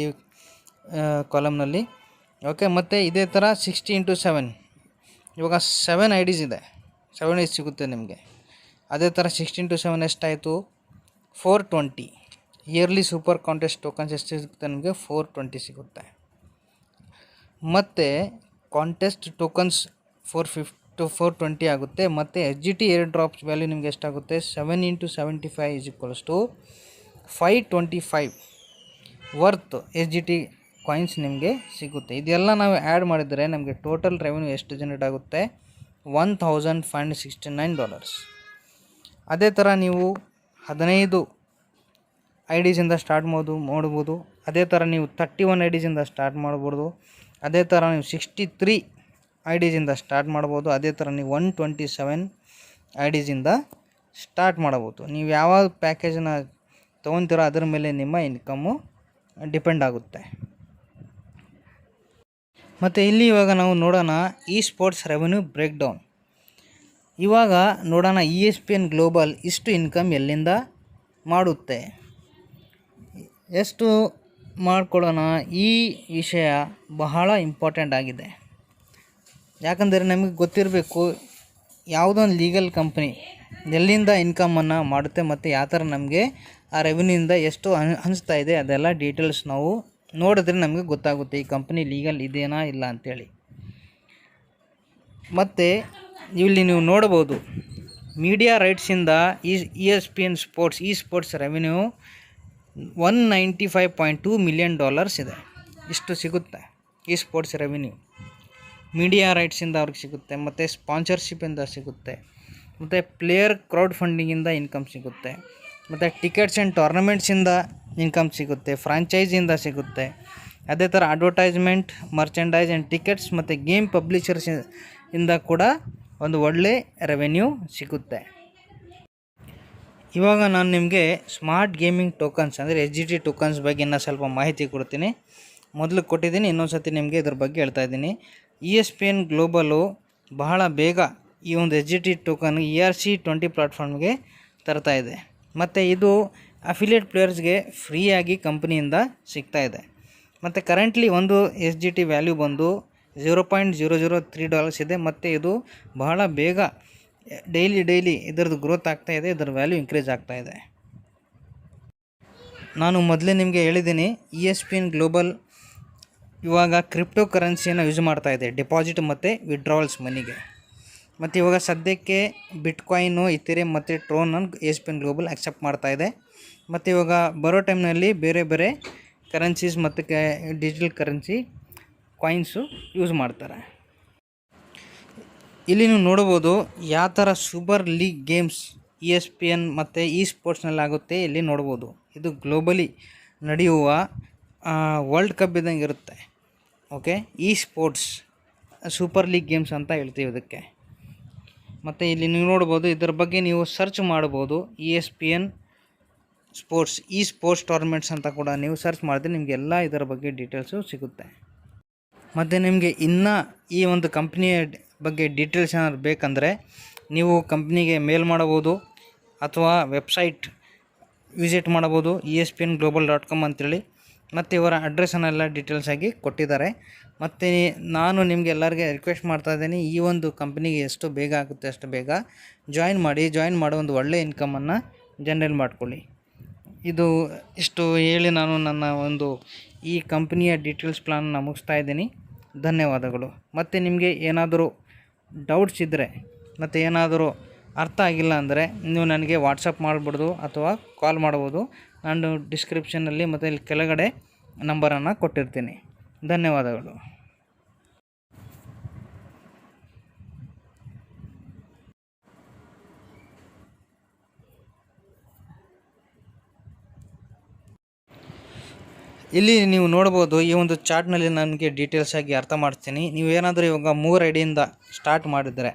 ಕಾಲಮ್ನಲ್ಲಿ. ಓಕೆ. ಮತ್ತು ಇದೇ ಥರ 60 × 7 ಇವಾಗ 7 IDs ಇದೆ, 7 IDs ಸಿಗುತ್ತೆ ನಿಮಗೆ. ಅದೇ ಥರ 60 × 7 ಎಷ್ಟಾಯಿತು? 420. ಇಯರ್ಲಿ ಸೂಪರ್ ಕಾಂಟೆಸ್ಟ್ ಟೋಕನ್ಸ್ ಎಷ್ಟು ಸಿಗುತ್ತೆ ನಿಮಗೆ? 420 ಸಿಗುತ್ತೆ. ಮತ್ತು ಕಾಂಟೆಸ್ಟ್ ಟೋಕನ್ಸ್ 420 ಆಗುತ್ತೆ. ಮತ್ತು SGT ಏರ್ ಡ್ರಾಪ್ಸ್ ವ್ಯಾಲ್ಯೂ ನಿಮಗೆ ಎಷ್ಟಾಗುತ್ತೆ? 7 × 75 is equals to 525 worth SGT coins ನಿಮಗೆ ಸಿಗುತ್ತೆ. ಇದೆಲ್ಲ ನಾವು ಆ್ಯಡ್ ಮಾಡಿದರೆ ನಮಗೆ ಟೋಟಲ್ ರೆವೆನ್ಯೂ ಎಷ್ಟು ಜನರೇಟ್ ಆಗುತ್ತೆ? $1,569. ಅದೇ ಥರ ನೀವು 15 IDಸಿಂದ ಸ್ಟಾರ್ಟ್ ಮಾಡ್ಬೋದು. ಅದೇ ಥರ ನೀವು 31 IDಸಿಂದ ಸ್ಟಾರ್ಟ್ ಮಾಡ್ಬೋದು. ಅದೇ ಥರ ನೀವು 63 IDಸಿಂದ ಸ್ಟಾರ್ಟ್ ಮಾಡ್ಬೋದು. ಅದೇ ಥರ ನೀವು 127 IDಸಿಂದ ಸ್ಟಾರ್ಟ್ ಮಾಡ್ಬೋದು. ನೀವು ಯಾವ ಪ್ಯಾಕೇಜನ್ನ ತೊಗೊತೀರೋ ಅದರ ಮೇಲೆ ನಿಮ್ಮ ಇನ್ಕಮ್ಮು ಡಿಪೆಂಡ್ ಆಗುತ್ತೆ. ಮತ್ತು ಇಲ್ಲಿ ಇವಾಗ ನಾವು ನೋಡೋಣ ಈ ಸ್ಪೋರ್ಟ್ಸ್ ರೆವೆನ್ಯೂ ಬ್ರೇಕ್ ಡೌನ್. ಇವಾಗ ನೋಡೋಣ ESPN ಗ್ಲೋಬಲ್ ಇಷ್ಟು ಇನ್ಕಮ್ ಎಲ್ಲಿಂದ ಮಾಡುತ್ತೆ, ಎಷ್ಟು ಮಾಡ್ಕೊಳ್ಳೋಣ. ಈ ವಿಷಯ ಬಹಳ ಇಂಪಾರ್ಟೆಂಟ್ ಆಗಿದೆ. ಯಾಕಂದರೆ ನಮಗೆ ಗೊತ್ತಿರಬೇಕು ಯಾವುದೊಂದು ಲೀಗಲ್ ಕಂಪ್ನಿ ಎಲ್ಲಿಂದ ಇನ್ಕಮನ್ನು ಮಾಡುತ್ತೆ ಮತ್ತು ಯಾವ ಥರ ನಮಗೆ ಆ ರೆವೆನ್ಯೂಯಿಂದ ಎಷ್ಟು ಹಂಚ್ತಾ ಇದೆ ಅದೆಲ್ಲ ಡೀಟೇಲ್ಸ್ ನಾವು ನೋಡಿದ್ರೆ ನಮಗೆ ಗೊತ್ತಾಗುತ್ತೆ ಈ ಕಂಪ್ನಿ ಲೀಗಲ್ ಇದೆಯಾ ಇಲ್ಲ ಅಂಥೇಳಿ. ಮತ್ತು ಇಲ್ಲಿ ನೀವು ನೋಡ್ಬೋದು ಮೀಡಿಯಾ ರೈಟ್ಸಿಂದ ESPN ಸ್ಪೋರ್ಟ್ಸ್ ರೆವೆನ್ಯೂ $195.2 million ಇದೆ. ಇಷ್ಟು ಸಿಗುತ್ತೆ ಈ ಸ್ಪೋರ್ಟ್ಸ್ ರೆವೆನ್ಯೂ. ಮೀಡಿಯಾ ರೈಟ್ಸಿಂದ ಅವ್ರಿಗೆ ಸಿಗುತ್ತೆ, ಮತ್ತು ಸ್ಪಾನ್ಸರ್ಶಿಪ್ಪಿಂದ ಸಿಗುತ್ತೆ, ಮತ್ತು ಪ್ಲೇಯರ್ ಕ್ರೌಡ್ ಫಂಡಿಂಗಿಂದ ಇನ್ಕಮ್ ಸಿಗುತ್ತೆ, ಮತ್ತು ಟಿಕೆಟ್ಸ್ ಆ್ಯಂಡ್ ಟೂರ್ನಮೆಂಟ್ಸಿಂದ ಇನ್ಕಮ್ ಸಿಗುತ್ತೆ, ಫ್ರಾಂಚೈಸಿಂದ ಸಿಗುತ್ತೆ. ಅದೇ ಥರ ಅಡ್ವರ್ಟೈಸ್ಮೆಂಟ್, ಮರ್ಚೆಂಡೈಸ್ ಆ್ಯಂಡ್ ಟಿಕೆಟ್ಸ್ ಮತ್ತು ಗೇಮ್ ಪಬ್ಲಿಷರ್ಸ್ ಇಂದ ಕೂಡ ಒಂದು ಒಳ್ಳೆ ರೆವೆನ್ಯೂ ಸಿಗುತ್ತೆ. ಇವಾಗ ನಾನು ನಿಮಗೆ ಸ್ಮಾರ್ಟ್ ಗೇಮಿಂಗ್ ಟೋಕನ್ಸ್ ಅಂದರೆ SGT ಟೋಕನ್ಸ್ ಬಗ್ಗೆ ಇನ್ನೂ ಸ್ವಲ್ಪ ಮಾಹಿತಿ ಕೊಡ್ತೀನಿ. ಮೊದಲು ಕೊಟ್ಟಿದ್ದೀನಿ, ಇನ್ನೊಂದು ಸತಿ ನಿಮಗೆ ಇದ್ರ ಬಗ್ಗೆ ಹೇಳ್ತಾ ಇದ್ದೀನಿ. ESPN ಗ್ಲೋಬಲು ಬಹಳ ಬೇಗ ಈ ಒಂದು SGT ಟೋಕನ್ ERC20 ಪ್ಲಾಟ್ಫಾರ್ಮ್ಗೆ ತರ್ತಾ ಇದೆ. ಮತ್ತು ಇದು ಅಫಿಲಿಯೇಟ್ ಪ್ಲೇಯರ್ಸ್ಗೆ ಫ್ರೀಯಾಗಿ ಕಂಪ್ನಿಯಿಂದ ಸಿಗ್ತಾ ಇದೆ. ಮತ್ತು ಕರೆಂಟ್ಲಿ ಒಂದು SGT ವ್ಯಾಲ್ಯೂ ಬಂದು $0.003 ಇದೆ. ಮತ್ತು ಇದು ಬಹಳ ಬೇಗ ಡೈಲಿ ಇದರದ್ದು ಗ್ರೋತ್ ಆಗ್ತಾ ಇದೆ, ಇದರ ವ್ಯಾಲ್ಯೂ ಇನ್ಕ್ರೀಸ್ ಆಗ್ತಾ ಇದೆ. ನಾನು ಮೊದಲೇ ನಿಮಗೆ ಹೇಳಿದ್ದೀನಿ, ESPN ಗ್ಲೋಬಲ್ ಇವಾಗ ಕ್ರಿಪ್ಟೋ ಕರೆನ್ಸಿಯನ್ನು ಯೂಸ್ ಮಾಡ್ತಾ ಇದೆ ಡಿಪಾಸಿಟ್ ಮತ್ತು ವಿಡ್ರಾವಲ್ಸ್ ಮನಿಗೆ. ಮತ್ತು ಇವಾಗ ಸದ್ಯಕ್ಕೆ ಬಿಟ್ಕಾಯಿನು, ಇಥೆರಿಯಮ್ ಮತ್ತು ಟ್ರೋನನ್ನು ESPN ಗ್ಲೋಬಲ್ ಅಕ್ಸೆಪ್ಟ್ ಮಾಡ್ತಾ ಇದೆ. ಮತ್ತು ಇವಾಗ ಬರೋ ಟೈಮ್ನಲ್ಲಿ ಬೇರೆ ಬೇರೆ ಕರೆನ್ಸೀಸ್ ಮತ್ತು ಡಿಜಿಟಲ್ ಕರೆನ್ಸಿ ಕಾಯಿನ್ಸು ಯೂಸ್ ಮಾಡ್ತಾರೆ. ಇಲ್ಲಿ ನೀವು ನೋಡ್ಬೋದು ಯಾವ ಥರ ಸೂಪರ್ ಲೀಗ್ ಗೇಮ್ಸ್ ESPN ಮತ್ತು ಸ್ಪೋರ್ಟ್ಸ್ನಲ್ಲಿ ಆಗುತ್ತೆ. ಇಲ್ಲಿ ನೋಡ್ಬೋದು ಇದು ಗ್ಲೋಬಲಿ ನಡೆಯುವ ವರ್ಲ್ಡ್ ಕಪ್ ಇದ್ದಂಗೆ ಇರುತ್ತೆ. Okay, sports super league games ಅಂತ ಹೇಳ್ತೀವಿ ಇದಕ್ಕೆ. ಮತ್ತು ಇಲ್ಲಿ ನೀವು ನೋಡ್ಬೋದು, ಇದರ ಬಗ್ಗೆ ನೀವು ಸರ್ಚ್ ಮಾಡ್ಬೋದು. ESPN ಸ್ಪೋರ್ಟ್ಸ್ ಸ್ಪೋರ್ಟ್ಸ್ ಟೂರ್ನಮೆಂಟ್ಸ್ ಅಂತ ಕೂಡ ನೀವು ಸರ್ಚ್ ಮಾಡಿದ್ರೆ ನಿಮಗೆಲ್ಲ ಇದರ ಬಗ್ಗೆ ಡೀಟೇಲ್ಸು ಸಿಗುತ್ತೆ. ಮತ್ತು ನಿಮಗೆ ಇನ್ನೂ ಈ ಒಂದು ಕಂಪ್ನಿಯ ಬಗ್ಗೆ ಡೀಟೇಲ್ಸ್ ಏನಾದ್ರು ಬೇಕಂದರೆ ನೀವು ಕಂಪ್ನಿಗೆ ಮೇಲ್ ಮಾಡಬೋದು ಅಥವಾ ವೆಬ್ಸೈಟ್ ವಿಸಿಟ್ ಮಾಡಬೋದು, ESPNglobal.com ಅಂತೇಳಿ. ಮತ್ತು ಇವರ ಅಡ್ರೆಸ್ಸನ್ನೆಲ್ಲ ಡೀಟೇಲ್ಸಾಗಿ ಕೊಟ್ಟಿದ್ದಾರೆ. ಮತ್ತು ನಾನು ನಿಮಗೆ ಎಲ್ಲರಿಗೆ ರಿಕ್ವೆಸ್ಟ್ ಮಾಡ್ತಾ ಇದ್ದೀನಿ, ಈ ಒಂದು ಕಂಪ್ನಿಗೆ ಎಷ್ಟು ಬೇಗ ಆಗುತ್ತೆ ಅಷ್ಟು ಬೇಗ ಜಾಯಿನ್ ಮಾಡೋ ಒಂದು ಒಳ್ಳೆಯ ಇನ್ಕಮನ್ನು ಜನರೇಟ್ ಮಾಡ್ಕೊಳ್ಳಿ. ಇಷ್ಟು ಹೇಳಿ ನಾನು ನನ್ನ ಒಂದು ಈ ಕಂಪ್ನಿಯ ಡೀಟೇಲ್ಸ್ ಪ್ಲಾನ್ನ ಮುಗಿಸ್ತಾ ಇದ್ದೀನಿ. ಧನ್ಯವಾದಗಳು. ಮತ್ತು ನಿಮಗೆ ಏನಾದರೂ ಡೌಟ್ಸ್ ಇದ್ದರೆ ಮತ್ತು ಏನಾದರೂ ಅರ್ಥ ಆಗಿಲ್ಲ ಅಂದರೆ ನೀವು ನನಗೆ ವಾಟ್ಸಪ್ ಮಾಡ್ಬೋದು ಅಥವಾ ಕಾಲ್ ಮಾಡ್ಬೋದು. ನಾನು ಡಿಸ್ಕ್ರಿಪ್ಷನಲ್ಲಿ ಮತ್ತು ಇಲ್ಲಿ ಕೆಳಗಡೆ ನಂಬರನ್ನು ಕೊಟ್ಟಿರ್ತೀನಿ. ಧನ್ಯವಾದಗಳು. ಇಲ್ಲಿ ನೀವು ನೋಡ್ಬೋದು, ಈ ಒಂದು ಚಾರ್ಟ್ನಲ್ಲಿ ನನಗೆ ಡೀಟೇಲ್ಸಾಗಿ ಅರ್ಥ ಮಾಡ್ತೀನಿ. ನೀವೇನಾದರೂ ಇವಾಗ 3 ಐಡಿಯಿಂದ ಸ್ಟಾರ್ಟ್ ಮಾಡಿದರೆ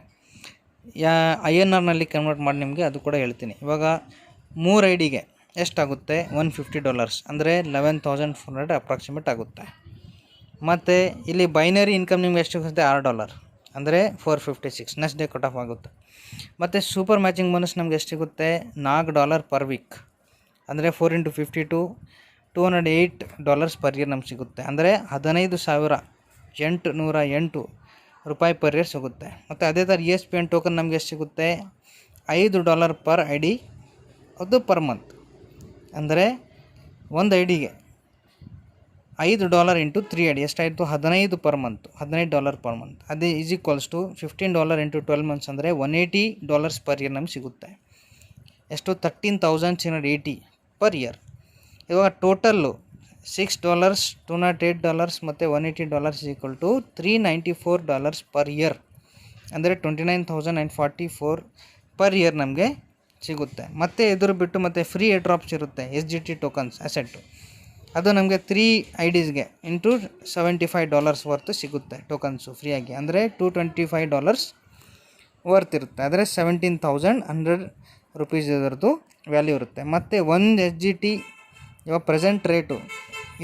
INRನಲ್ಲಿ ಕನ್ವರ್ಟ್ ಮಾಡಿ ನಿಮಗೆ ಅದು ಕೂಡ ಹೇಳ್ತೀನಿ. ಇವಾಗ 3 ಐಡಿಗೆ ಎಷ್ಟಾಗುತ್ತೆ? $150 ಅಂದರೆ 11,400 ಅಪ್ರಾಕ್ಸಿಮೇಟ್ ಆಗುತ್ತೆ. ಮತ್ತು ಇಲ್ಲಿ ಬೈನರಿ ಇನ್ಕಮ್ ನಿಮ್ಗೆ ಎಷ್ಟು ಸಿಗುತ್ತೆ? $6 ಅಂದರೆ 456 ನೆಕ್ಸ್ಟ್ ಡೇ ಕಟ್ ಆಫ್ ಆಗುತ್ತೆ. ಮತ್ತು ಸೂಪರ್ ಮ್ಯಾಚಿಂಗ್ ಬೋನಸ್ ನಮ್ಗೆ ಎಷ್ಟು ಸಿಗುತ್ತೆ? $4 ಪರ್ ವೀಕ್ ಅಂದರೆ 4 × 52 $208 ಪರ್ ಇಯರ್ ನಮ್ಗೆ ಸಿಗುತ್ತೆ. ಅಂದರೆ $15,808 ಪರ್ ಇಯರ್ ಸಿಗುತ್ತೆ. ಮತ್ತು ಅದೇ ಥರ ESPN ಟೋಕನ್ ನಮಗೆ ಎಷ್ಟು ಸಿಗುತ್ತೆ? $5 ಪರ್ ಐಡಿ, ಅದು ಪರ್ ಮಂತ್. ಅಂದರೆ ಒಂದು ಐಡಿಗೆ $5 ಇಂಟು 3 ಐಡಿ ಎಷ್ಟಾಯಿತು? $15 ಪರ್ ಮಂತ್, $15 ಪರ್ ಮಂತ್. ಅದೇ = $15 ಇಂಟು 12 ಮಂತ್ಸ್ ಅಂದರೆ $180 ಪರ್ ಇಯರ್ ನಮ್ಗೆ ಸಿಗುತ್ತೆ. ಎಷ್ಟು? $13,780 ಪರ್ ಇಯರ್. ಇವಾಗ ಟೋಟಲ್ಲು $6, $208 ಮತ್ತು $180 $394 ಪರ್ ಇಯರ್ ಅಂದರೆ $29,944 ಪರ್ ಇಯರ್ ನಮಗೆ ಸಿಗುತ್ತೆ. ಮತ್ತು ಇದ್ರ ಬಿಟ್ಟು ಮತ್ತು ಫ್ರೀ ಏರ್ ಡ್ರಾಪ್ಸ್ ಇರುತ್ತೆ SGT ಟೋಕನ್ಸ್ ಅಸೆಟ್ಟು. ಅದು ನಮಗೆ 3 ಐಡೀಸ್ಗೆ ಇಂಟು $75 ವರ್ತು ಸಿಗುತ್ತೆ ಟೋಕನ್ಸು ಫ್ರೀಯಾಗಿ. ಅಂದರೆ $225 ವರ್ತ್ ಇರುತ್ತೆ. ಅಂದರೆ $17,100 ಇದರದ್ದು ವ್ಯಾಲ್ಯೂ ಇರುತ್ತೆ. ಮತ್ತು ಒಂದು SGT ಇವಾಗ ಪ್ರೆಸೆಂಟ್ ರೇಟು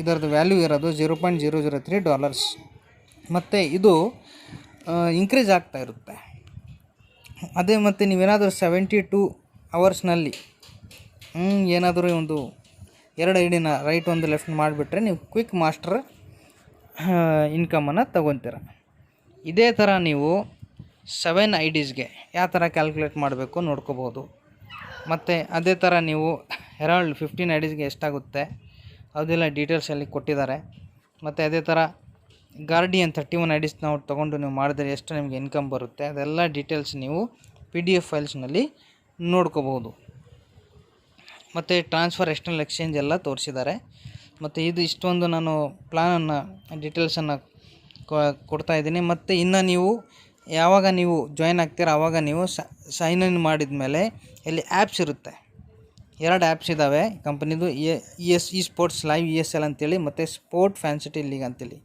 ಇದರದ್ದು ವ್ಯಾಲ್ಯೂ ಇರೋದು $0.003. ಮತ್ತು ಇದು ಇನ್ಕ್ರೀಸ್ ಆಗ್ತಾ ಇರುತ್ತೆ. ಅದೇ ಮತ್ತು ನೀವೇನಾದರೂ 72 ಅವರ್ಸ್ನಲ್ಲಿ ಏನಾದರೂ ಒಂದು 2 ಐಡಿನ ರೈಟ್ ಒಂದು ಲೆಫ್ಟ್ ಮಾಡಿಬಿಟ್ರೆ ನೀವು ಕ್ವಿಕ್ ಮಾಸ್ಟರ್ ಇನ್ಕಮನ್ನು ತಗೊತೀರ. ಇದೇ ಥರ ನೀವು 7 ಐಡೀಸ್ಗೆ ಯಾವ ಥರ ಕ್ಯಾಲ್ಕುಲೇಟ್ ಮಾಡಬೇಕು ನೋಡ್ಕೋಬೋದು. ಮತ್ತು ಅದೇ ಥರ ನೀವು ಹೆರಾಲ್ಡ್ 15 ಐಡೀಸ್ಗೆ ಎಷ್ಟಾಗುತ್ತೆ ಅದೆಲ್ಲ ಡೀಟೇಲ್ಸಲ್ಲಿ ಕೊಟ್ಟಿದ್ದಾರೆ. ಮತ್ತು ಅದೇ ಥರ ಗಾರ್ಡಿಯನ್ 31 ಐಡೀಸ್ ನಾವು ತೊಗೊಂಡು ನೀವು ಮಾಡಿದರೆ ಎಷ್ಟು ನಿಮಗೆ ಇನ್ಕಮ್ ಬರುತ್ತೆ ಅದೆಲ್ಲ ಡೀಟೇಲ್ಸ್ ನೀವು PDF ಫೈಲ್ಸ್ನಲ್ಲಿ ನೋಡ್ಕೋಬಹುದು. ಮತ್ತು ಟ್ರಾನ್ಸ್ಫರ್ ಎಕ್ಸ್ಟರ್ನಲ್ ಎಕ್ಸ್ಚೇಂಜ್ ಎಲ್ಲ ತೋರಿಸಿದ್ದಾರೆ. ಮತ್ತು ಇಷ್ಟೊಂದು ನಾನು ಪ್ಲಾನನ್ನು ಡೀಟೇಲ್ಸನ್ನು ಕೊಡ್ತಾ ಇದ್ದೀನಿ. ಮತ್ತು ಇನ್ನು ನೀವು ಯಾವಾಗ ನೀವು ಜಾಯ್ನ್ ಆಗ್ತೀರ ಆವಾಗ ನೀವು ಸೈನ್ ಇನ್ ಮಾಡಿದ ಮೇಲೆ ಇಲ್ಲಿ ಆ್ಯಪ್ಸ್ ಇರುತ್ತೆ. 2 ಆ್ಯಪ್ಸ್ ಇದ್ದಾವೆ ಕಂಪ್ನಿದು, ಇ ಸ್ಪೋರ್ಟ್ಸ್ ಲೈವ್ ESL ಅಂತೇಳಿ ಮತ್ತು ಸ್ಪೋರ್ಟ್ ಫ್ಯಾನ್ಸಿಟಿ ಲೀಗ್ ಅಂತೇಳಿ.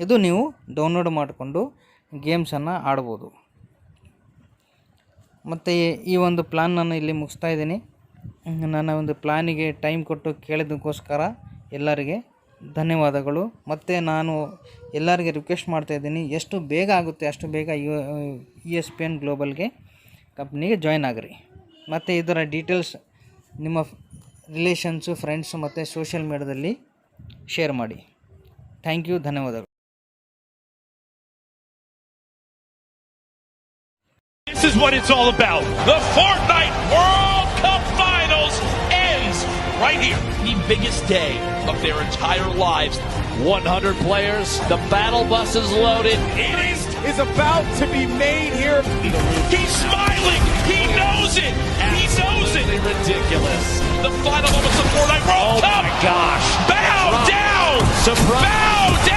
ಇದು ನೀವು ಡೌನ್ಲೋಡ್ ಮಾಡಿಕೊಂಡು ಗೇಮ್ಸನ್ನು ಆಡ್ಬೋದು. ಮತ್ತು ಈ ಒಂದು ಪ್ಲ್ಯಾನ್ ನಾನು ಇಲ್ಲಿ ಮುಗಿಸ್ತಾ ಇದ್ದೀನಿ. ನನ್ನ ಒಂದು ಪ್ಲ್ಯಾನಿಗೆ ಟೈಮ್ ಕೊಟ್ಟು ಕೇಳಿದ್ದಕ್ಕೋಸ್ಕರ ಎಲ್ಲರಿಗೆ ಧನ್ಯವಾದಗಳು. ಮತ್ತು ನಾನು ಎಲ್ಲರಿಗೆ ರಿಕ್ವೆಸ್ಟ್ ಮಾಡ್ತಾಯಿದ್ದೀನಿ, ಎಷ್ಟು ಬೇಗ ಆಗುತ್ತೆ ಅಷ್ಟು ಬೇಗ ESPN ಗ್ಲೋಬಲ್ಗೆ ಕಂಪ್ನಿಗೆ ಜಾಯ್ನ್ ಆಗಿರಿ. ಮತ್ತು ಇದರ ಡೀಟೇಲ್ಸ್ ನಿಮ್ಮ ರಿಲೇಷನ್ಸು, ಫ್ರೆಂಡ್ಸು ಮತ್ತು ಸೋಷಿಯಲ್ ಮೀಡಿಯಾದಲ್ಲಿ ಶೇರ್ ಮಾಡಿ. ಥ್ಯಾಂಕ್ ಯು, ಧನ್ಯವಾದಗಳು. This is what it's all about. The Fortnite World Cup Finals ends right here. The biggest day of their entire lives. 100 players. The battle bus is loaded. It is about to be made here. He's smiling. He knows it. He knows it. Ridiculous. The final moments of Fortnite World Cup. Oh my gosh. Bow down. Surprise. Bow